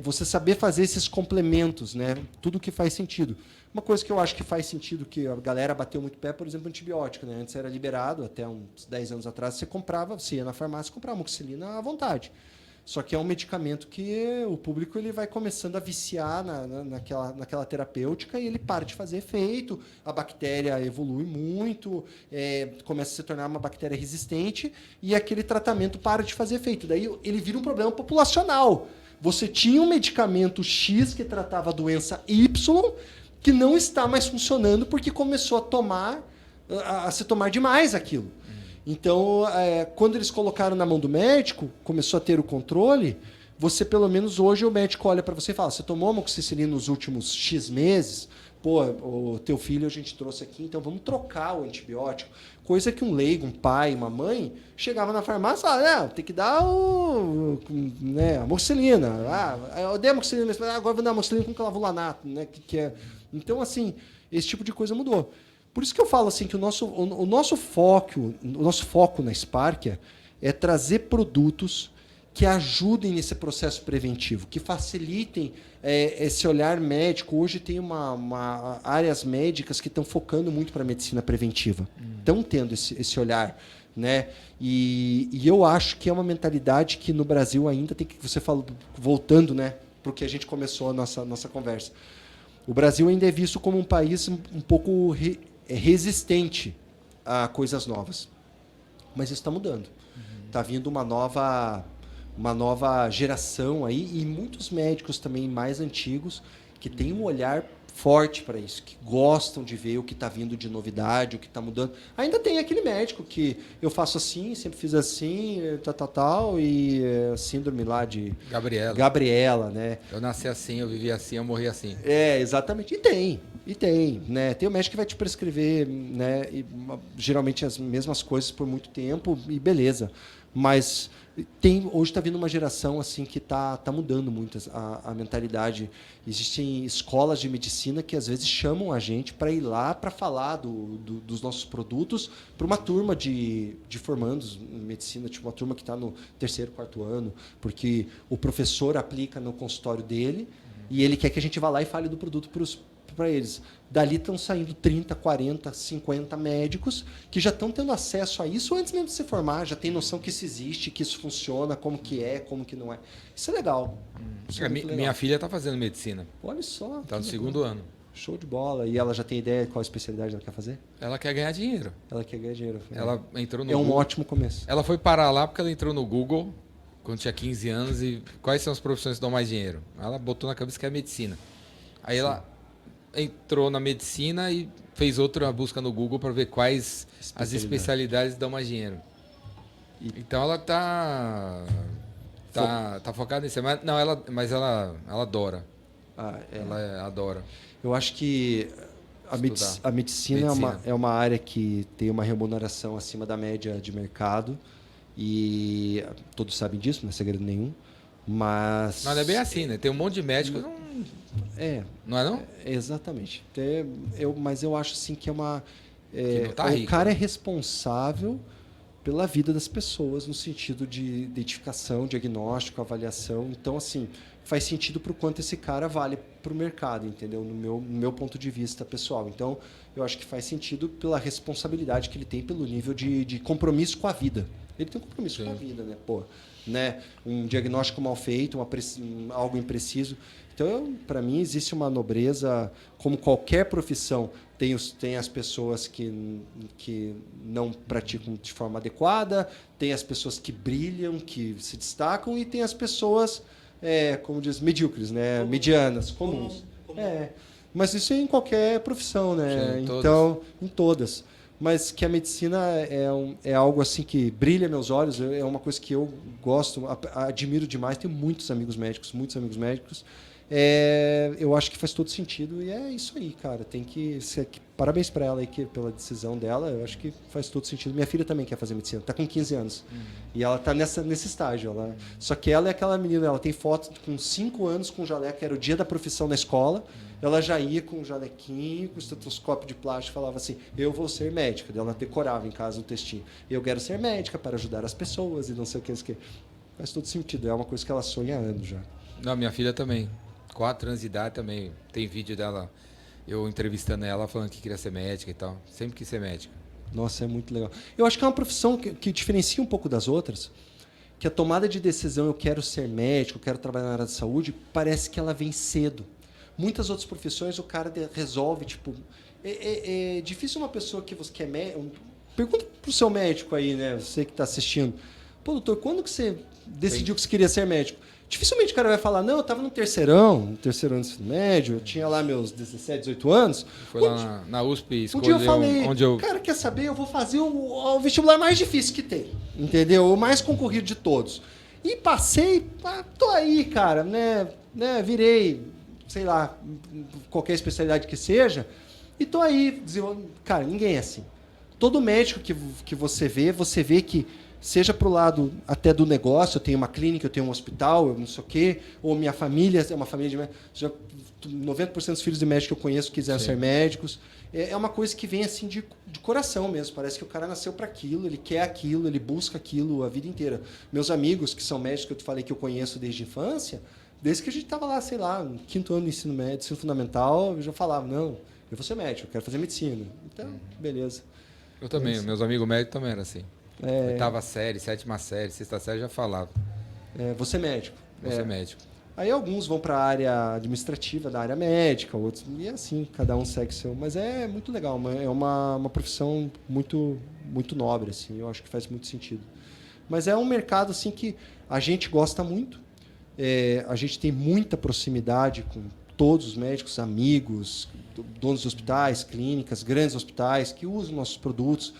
você saber fazer esses complementos, né? Tudo que faz sentido. Uma coisa que eu acho que faz sentido, que a galera bateu muito pé, por exemplo, antibiótico. Né? Antes era liberado, até uns 10 anos atrás, você ia na farmácia e comprava amoxicilina à vontade. Só que é um medicamento que o público ele vai começando a viciar naquela terapêutica e ele para de fazer efeito, a bactéria evolui muito, começa a se tornar uma bactéria resistente e aquele tratamento para de fazer efeito. Daí ele vira um problema populacional. Você tinha um medicamento X que tratava a doença Y que não está mais funcionando porque começou a se tomar demais aquilo. Então, quando eles colocaram na mão do médico, começou a ter o controle, você, pelo menos hoje, o médico olha para você e fala, você tomou amoxicilina nos últimos X meses? Pô, o teu filho a gente trouxe aqui, então vamos trocar o antibiótico. Coisa que um leigo, um pai, uma mãe, chegava na farmácia e falava, tem que dar amoxicilina. Eu dei amoxicilina, mas agora vou dar amoxicilina com clavulanato. Né, Então, assim, esse tipo de coisa mudou. Por isso que eu falo assim que o nosso foco na Sparkia é trazer produtos que ajudem nesse processo preventivo, que facilitem esse olhar médico. Hoje tem áreas médicas que estão focando muito para a medicina preventiva. Estão tendo esse olhar. Né? E eu acho que é uma mentalidade que no Brasil ainda tem que... Você falou, voltando, né, para o que a gente começou a nossa conversa. O Brasil ainda é visto como um país um pouco resistente a coisas novas. Mas isso está mudando. Está vindo uma nova geração aí, e muitos médicos também mais antigos que têm um olhar forte para isso, que gostam de ver o que está vindo de novidade, o que está mudando. Ainda tem aquele médico que eu faço assim, sempre fiz assim, tal, e síndrome lá de... Gabriela, né? Eu nasci assim, eu vivi assim, eu morri assim. Exatamente. E tem, né? Tem o médico que vai te prescrever, né? E, geralmente as mesmas coisas por muito tempo, e beleza. Mas hoje está vindo uma geração assim que está mudando muito a mentalidade. Existem escolas de medicina que às vezes chamam a gente para ir lá para falar dos nossos produtos para uma turma de formandos em medicina, tipo uma turma que está no 3º, 4º ano, porque o professor aplica no consultório dele e ele quer que a gente vá lá e fale do produto para eles. Dali estão saindo 30, 40, 50 médicos que já estão tendo acesso a isso antes mesmo de se formar, já tem noção que isso existe, que isso funciona, como que não é. Isso é legal. Isso é legal. Minha filha está fazendo medicina. Olha só. Está no 2º ano. Show de bola. E ela já tem ideia de qual especialidade ela quer fazer? Ela quer ganhar dinheiro. Ela quer ganhar dinheiro. Ela entrou no Google. Google. Um ótimo começo. Ela foi parar lá porque ela entrou no Google quando tinha 15 anos e quais são as profissões que dão mais dinheiro? Ela botou na cabeça que é medicina. Aí ela entrou na medicina e fez outra busca no Google para ver quais as especialidades dão mais dinheiro. Então ela tá focada nisso. Mas ela adora. Ela adora. Eu acho que a medicina é uma área que tem uma remuneração acima da média de mercado e todos sabem disso, não é segredo nenhum. Mas não é bem assim, né? Tem um monte de médicos. Não é não? Exatamente. Mas eu acho assim que é uma... o cara é responsável pela vida das pessoas no sentido de identificação, diagnóstico, avaliação. Então, assim, faz sentido para o quanto esse cara vale para o mercado, entendeu? No meu ponto de vista pessoal. Então, eu acho que faz sentido pela responsabilidade que ele tem, pelo nível de compromisso com a vida. Ele tem um compromisso com a vida, né? Né? Um diagnóstico mal feito, algo impreciso. Então, para mim, existe uma nobreza, como qualquer profissão, tem as pessoas que não praticam de forma adequada, tem as pessoas que brilham, que se destacam, e tem as pessoas, como diz, medíocres, né? Medianas, comuns. Mas isso é em qualquer profissão, né? Sim, então, em todas. Mas que a medicina é algo assim que brilha meus olhos, é uma coisa que eu gosto, admiro demais. Tenho muitos amigos médicos. Eu acho que faz todo sentido e é isso aí, cara. Parabéns para ela aí pela decisão dela. Eu acho que faz todo sentido. Minha filha também quer fazer medicina, está com 15 anos. E ela está nesse estágio. Só que ela é aquela menina, ela tem foto com 5 anos com jaleco, era o dia da profissão na escola. Ela já ia com um jalequinho, com estetoscópio de plástico, falava assim, eu vou ser médica. Ela decorava em casa o textinho. Eu quero ser médica para ajudar as pessoas e não sei o que. Faz todo sentido. É uma coisa que ela sonha há anos já. Não, minha filha também. 4 anos de idade também. Tem vídeo dela, eu entrevistando ela, falando que queria ser médica e tal. Sempre quis ser médica. Nossa, é muito legal. Eu acho que é uma profissão que diferencia um pouco das outras, que a tomada de decisão, eu quero ser médico, eu quero trabalhar na área de saúde, parece que ela vem cedo. Muitas outras profissões o cara resolve, tipo... É difícil uma pessoa que é médico... Pergunta pro seu médico aí, né? Você que está assistindo. Pô, doutor, quando que você decidiu que você queria ser médico? Dificilmente o cara vai falar, não, eu estava no terceiro ano do ensino médio, eu tinha lá meus 17, 18 anos. Foi lá na USP, Um dia escolheu eu falei, onde eu... cara, quer saber? Eu vou fazer o vestibular mais difícil que tem, entendeu? O mais concorrido de todos. E passei, tô aí, cara, né? Virei, sei lá, qualquer especialidade que seja, e tô aí. Cara, ninguém é assim. Todo médico que você vê que seja para o lado até do negócio, eu tenho uma clínica, eu tenho um hospital, eu não sei o quê, ou minha família é uma família de médicos. 90% dos filhos de médicos que eu conheço quiseram ser médicos. É uma coisa que vem assim de coração mesmo. Parece que o cara nasceu para aquilo, ele quer aquilo, ele busca aquilo a vida inteira. Meus amigos que são médicos, que eu te falei que eu conheço desde a infância, desde que a gente estava lá, sei lá, no 5º ano do ensino médio, ensino fundamental, eu já falava, não, eu vou ser médico, eu quero fazer medicina. Então, beleza. Eu também, meus amigos médicos também eram assim. Oitava série, 7ª série, 6ª série já falava. Vou ser médico. Vou ser médico. Aí alguns vão para a área administrativa, da área médica, outros... E assim, cada um segue seu... Mas é muito legal, é uma profissão muito, muito nobre, assim, eu acho que faz muito sentido. Mas é um mercado assim, que a gente gosta muito, a gente tem muita proximidade com todos os médicos, amigos, donos de hospitais, clínicas, grandes hospitais, que usam nossos produtos.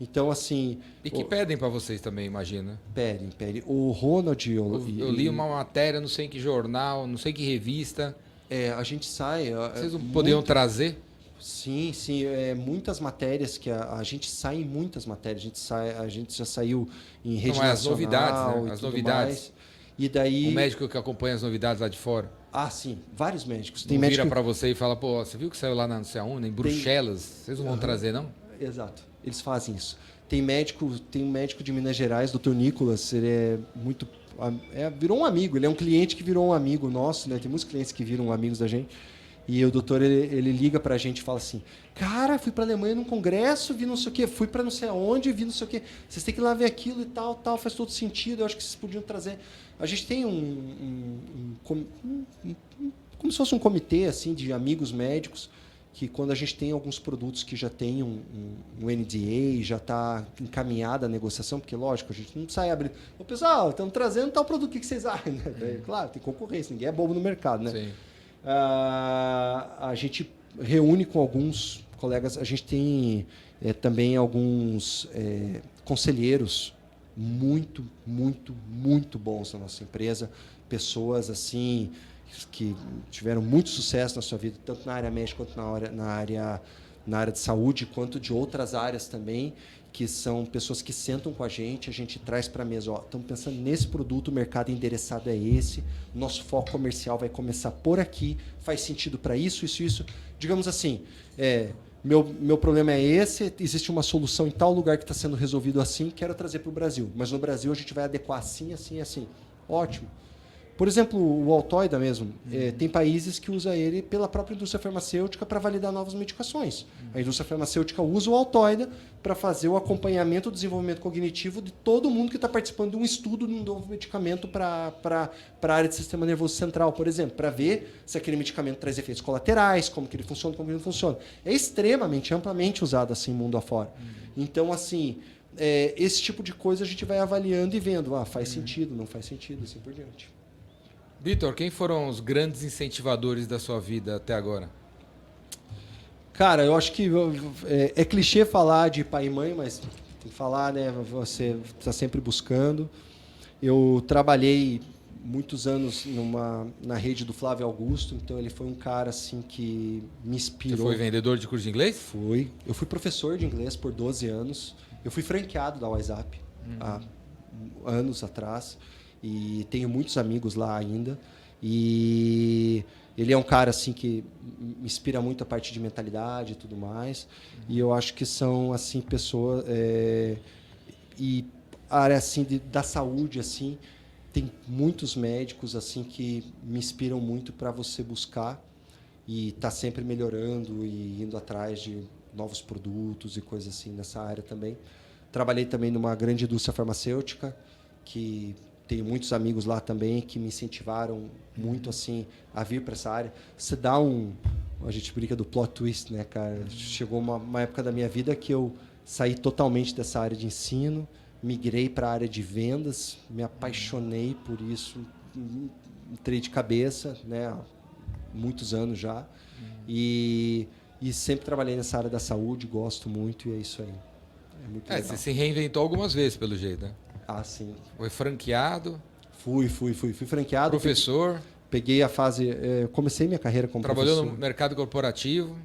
Então, assim... E que pedem para vocês também, imagina. Pedem. O Ronald... Eu li uma matéria, não sei em que jornal, não sei em que revista. A gente sai... Vocês não podiam trazer? Sim. Muitas matérias que a gente sai em muitas matérias. A gente já saiu em rede nacional. As novidades, né? As novidades. Mais. E daí... O médico que acompanha as novidades lá de fora. Ah, sim. Vários médicos. Tem médico... Vira para você e fala, pô, você viu que saiu lá na não sei aonde, em Bruxelas? Vocês não vão trazer, não? Exato. Eles fazem isso. Tem um médico de Minas Gerais, Dr. Nicolas, ele é muito... virou um amigo, ele é um cliente que virou um amigo nosso, né? Tem muitos clientes que viram amigos da gente. E o doutor, ele liga pra gente e fala assim, cara, fui pra Alemanha num congresso, vi não sei o quê, fui pra não sei aonde, vi não sei o quê. Vocês têm que ir lá ver aquilo e tal, faz todo sentido, eu acho que vocês podiam trazer... A gente tem como se fosse um comitê assim, de amigos médicos, que quando a gente tem alguns produtos que já tem um NDA, já está encaminhada a negociação, porque, lógico, a gente não sai abrindo. Ô, pessoal, estamos trazendo tal produto, o que vocês acham? Claro, tem concorrência, ninguém é bobo no mercado, né? Sim. A gente reúne com alguns colegas, a gente tem também alguns conselheiros muito, muito, muito bons na nossa empresa, pessoas assim... que tiveram muito sucesso na sua vida, tanto na área médica quanto na área de saúde, quanto de outras áreas também, que são pessoas que sentam com a gente traz para a mesa, estamos pensando nesse produto, o mercado endereçado é esse, nosso foco comercial vai começar por aqui, faz sentido para isso. Digamos assim, meu problema é esse, existe uma solução em tal lugar que está sendo resolvido assim, quero trazer para o Brasil, mas no Brasil a gente vai adequar assim, assim, assim. Ótimo. Por exemplo, o Altoida mesmo, tem países que usam ele pela própria indústria farmacêutica para validar novas medicações. A indústria farmacêutica usa o Altoida para fazer o acompanhamento do desenvolvimento cognitivo de todo mundo que está participando de um estudo de um novo medicamento para a área do sistema nervoso central, por exemplo, para ver se aquele medicamento traz efeitos colaterais, como que ele funciona, como que ele não funciona. É extremamente, amplamente usado assim mundo afora. Então, assim, esse tipo de coisa a gente vai avaliando e vendo, faz sentido, não faz sentido, assim por diante. Vitor, quem foram os grandes incentivadores da sua vida até agora? Cara, eu acho que é clichê falar de pai e mãe, mas tem que falar, né? Você está sempre buscando. Eu trabalhei muitos anos na rede do Flávio Augusto, então ele foi um cara assim que me inspirou. Você foi vendedor de curso de inglês? Fui. Eu fui professor de inglês por 12 anos. Eu fui franqueado da WhatsApp há anos atrás. E tenho muitos amigos lá ainda. E ele é um cara assim que me inspira muito a parte de mentalidade e tudo mais. E eu acho que são assim pessoas e a área assim da saúde assim tem muitos médicos assim que me inspiram muito para você buscar e estar sempre melhorando e indo atrás de novos produtos e coisas assim nessa área também. Trabalhei também numa grande indústria farmacêutica. que tenho muitos amigos lá também que me incentivaram muito assim a vir para essa área. Você dá a gente brinca do plot twist, né, cara? Chegou uma época da minha vida que eu saí totalmente dessa área de ensino, migrei para a área de vendas, me apaixonei por isso, entrei de cabeça, né, há muitos anos já, e sempre trabalhei nessa área da saúde, gosto muito, e é isso aí. É muito legal. Você se reinventou algumas vezes, pelo jeito, né? Ah, sim. Foi franqueado. Fui franqueado. Professor. Peguei a fase... comecei minha carreira como Trabalhou professor. no mercado corporativo.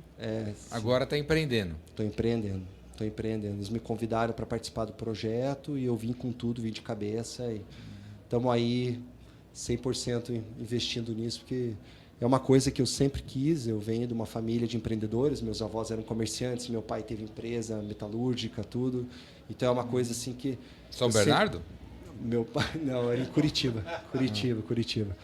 Agora está empreendendo. Estou empreendendo. Eles me convidaram para participar do projeto e eu vim com tudo, vim de cabeça. E estamos aí 100% investindo nisso, porque é uma coisa que eu sempre quis. Eu venho de uma família de empreendedores. Meus avós eram comerciantes, meu pai teve empresa metalúrgica, tudo. Então é uma coisa assim que... São Bernardo? Meu pai... Não, era em Curitiba. Curitiba.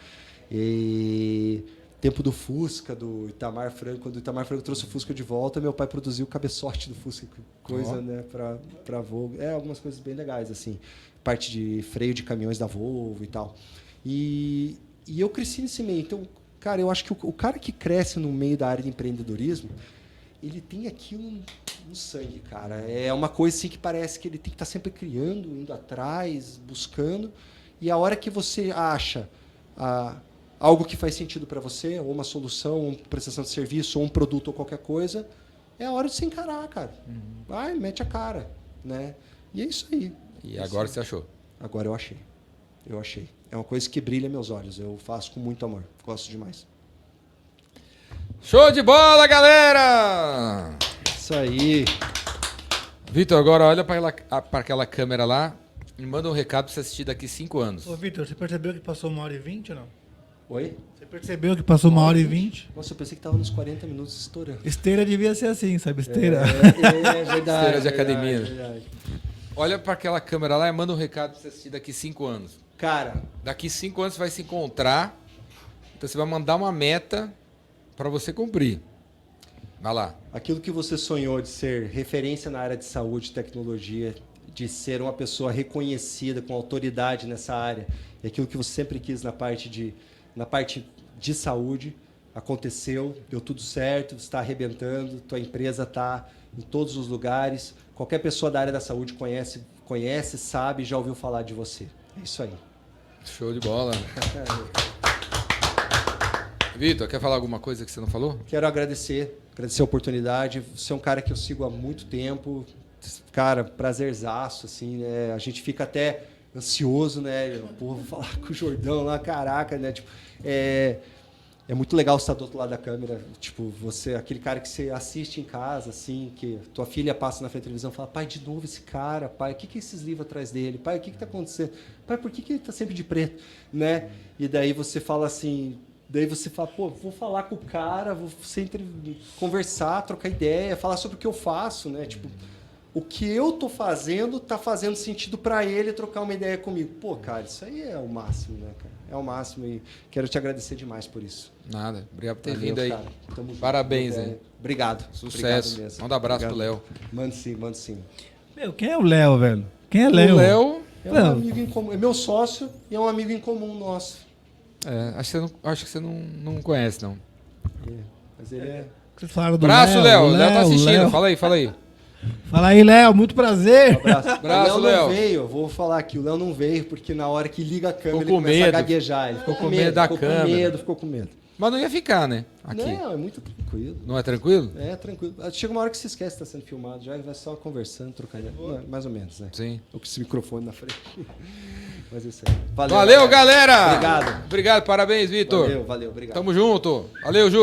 E... Tempo do Fusca, do Itamar Franco. Quando o Itamar Franco trouxe o Fusca de volta, meu pai produziu o cabeçote do Fusca, coisa, né, para Volvo. Algumas coisas bem legais, assim. Parte de freio de caminhões da Volvo e tal. E eu cresci nesse meio. Então, cara, eu acho que o cara que cresce no meio da área de empreendedorismo, ele tem aquilo no sangue, cara. É uma coisa assim que parece que ele tem que estar sempre criando, indo atrás, buscando. E a hora que você acha algo que faz sentido para você, ou uma solução, ou uma prestação de serviço, ou um produto, ou qualquer coisa, é a hora de se encarar, cara. Vai, mete a cara, né? E é isso aí. E agora você achou? Agora eu achei. É uma coisa que brilha meus olhos. Eu faço com muito amor. Gosto demais. Show de bola, galera! Isso aí. Vitor, agora olha para aquela câmera lá e manda um recado para você assistir daqui 5 anos. Ô, Vitor, você percebeu que passou 1h20 ou não? Oi? Você percebeu que passou 1h20? Nossa, eu pensei que tava nos 40 minutos estourando. Esteira devia ser assim, sabe? Esteira. É verdade. Esteira de academia. Verdade. Olha para aquela câmera lá e manda um recado para você assistir daqui 5 anos. Cara, Daqui 5 anos você vai se encontrar, então você vai mandar uma meta para você cumprir. Vai lá. aquilo que você sonhou de ser referência na área de saúde e tecnologia, de ser uma pessoa reconhecida com autoridade nessa área, e aquilo que você sempre quis na parte de saúde, aconteceu, deu tudo certo, você está arrebentando, tua empresa está em todos os lugares, qualquer pessoa da área da saúde conhece, sabe, já ouviu falar de você. É isso aí. Show de bola. Vitor, quer falar alguma coisa que você não falou? Quero agradecer a oportunidade. Você é um cara que eu sigo há muito tempo. Cara, prazerzaço, assim, né? A gente fica até ansioso, né? Pô, vou falar com o Jordão lá, caraca, né? Tipo, é muito legal estar do outro lado da câmera. Tipo, você, aquele cara que você assiste em casa, assim, que tua filha passa na frente da televisão e fala, pai, de novo esse cara, pai, o que é esses livros atrás dele? Pai, o que está acontecendo? Pai, por que ele está sempre de preto? Né? E daí você fala assim... Daí você fala, pô, vou falar com o cara, vou sempre conversar, trocar ideia, falar sobre o que eu faço, né? Tipo, o que eu tô fazendo tá fazendo sentido para ele trocar uma ideia comigo. Pô, cara, isso aí é o máximo, né, cara? É o máximo e quero te agradecer demais por isso. Nada. Obrigado por ter Valeu, vindo aí. cara. Tamo junto. Parabéns, hein? Obrigado. Sucesso. Obrigado mesmo. Manda um abraço Obrigado. pro Léo. Mande sim. Meu, quem é o Léo, velho? Quem é Léo? O Léo... É um amigo em comum. É meu sócio e é um amigo em comum nosso. acho que você não conhece, não. Mas ele é... Vocês falaram do Abraço, Léo. O Léo tá assistindo. Léo. Fala aí. Fala aí, Léo. Muito prazer. Abraço, o Léo Léo. não veio, vou falar aqui, o Léo não veio porque na hora que liga a câmera Ficou ele com começa a medo. gaguejar. Ele ficou com medo da câmera. Ficou com medo. Mas não ia ficar, né? Aqui. Não, é muito tranquilo. Não é tranquilo? É, tranquilo. Chega uma hora que se esquece que está sendo filmado, já vai só conversando, trocando. Mais ou menos, né? Sim. Ou com esse microfone na frente. Mas é isso aí. Valeu, galera. Obrigado. Obrigado, parabéns, Vitor. Valeu, obrigado. Tamo junto. Valeu, Ju.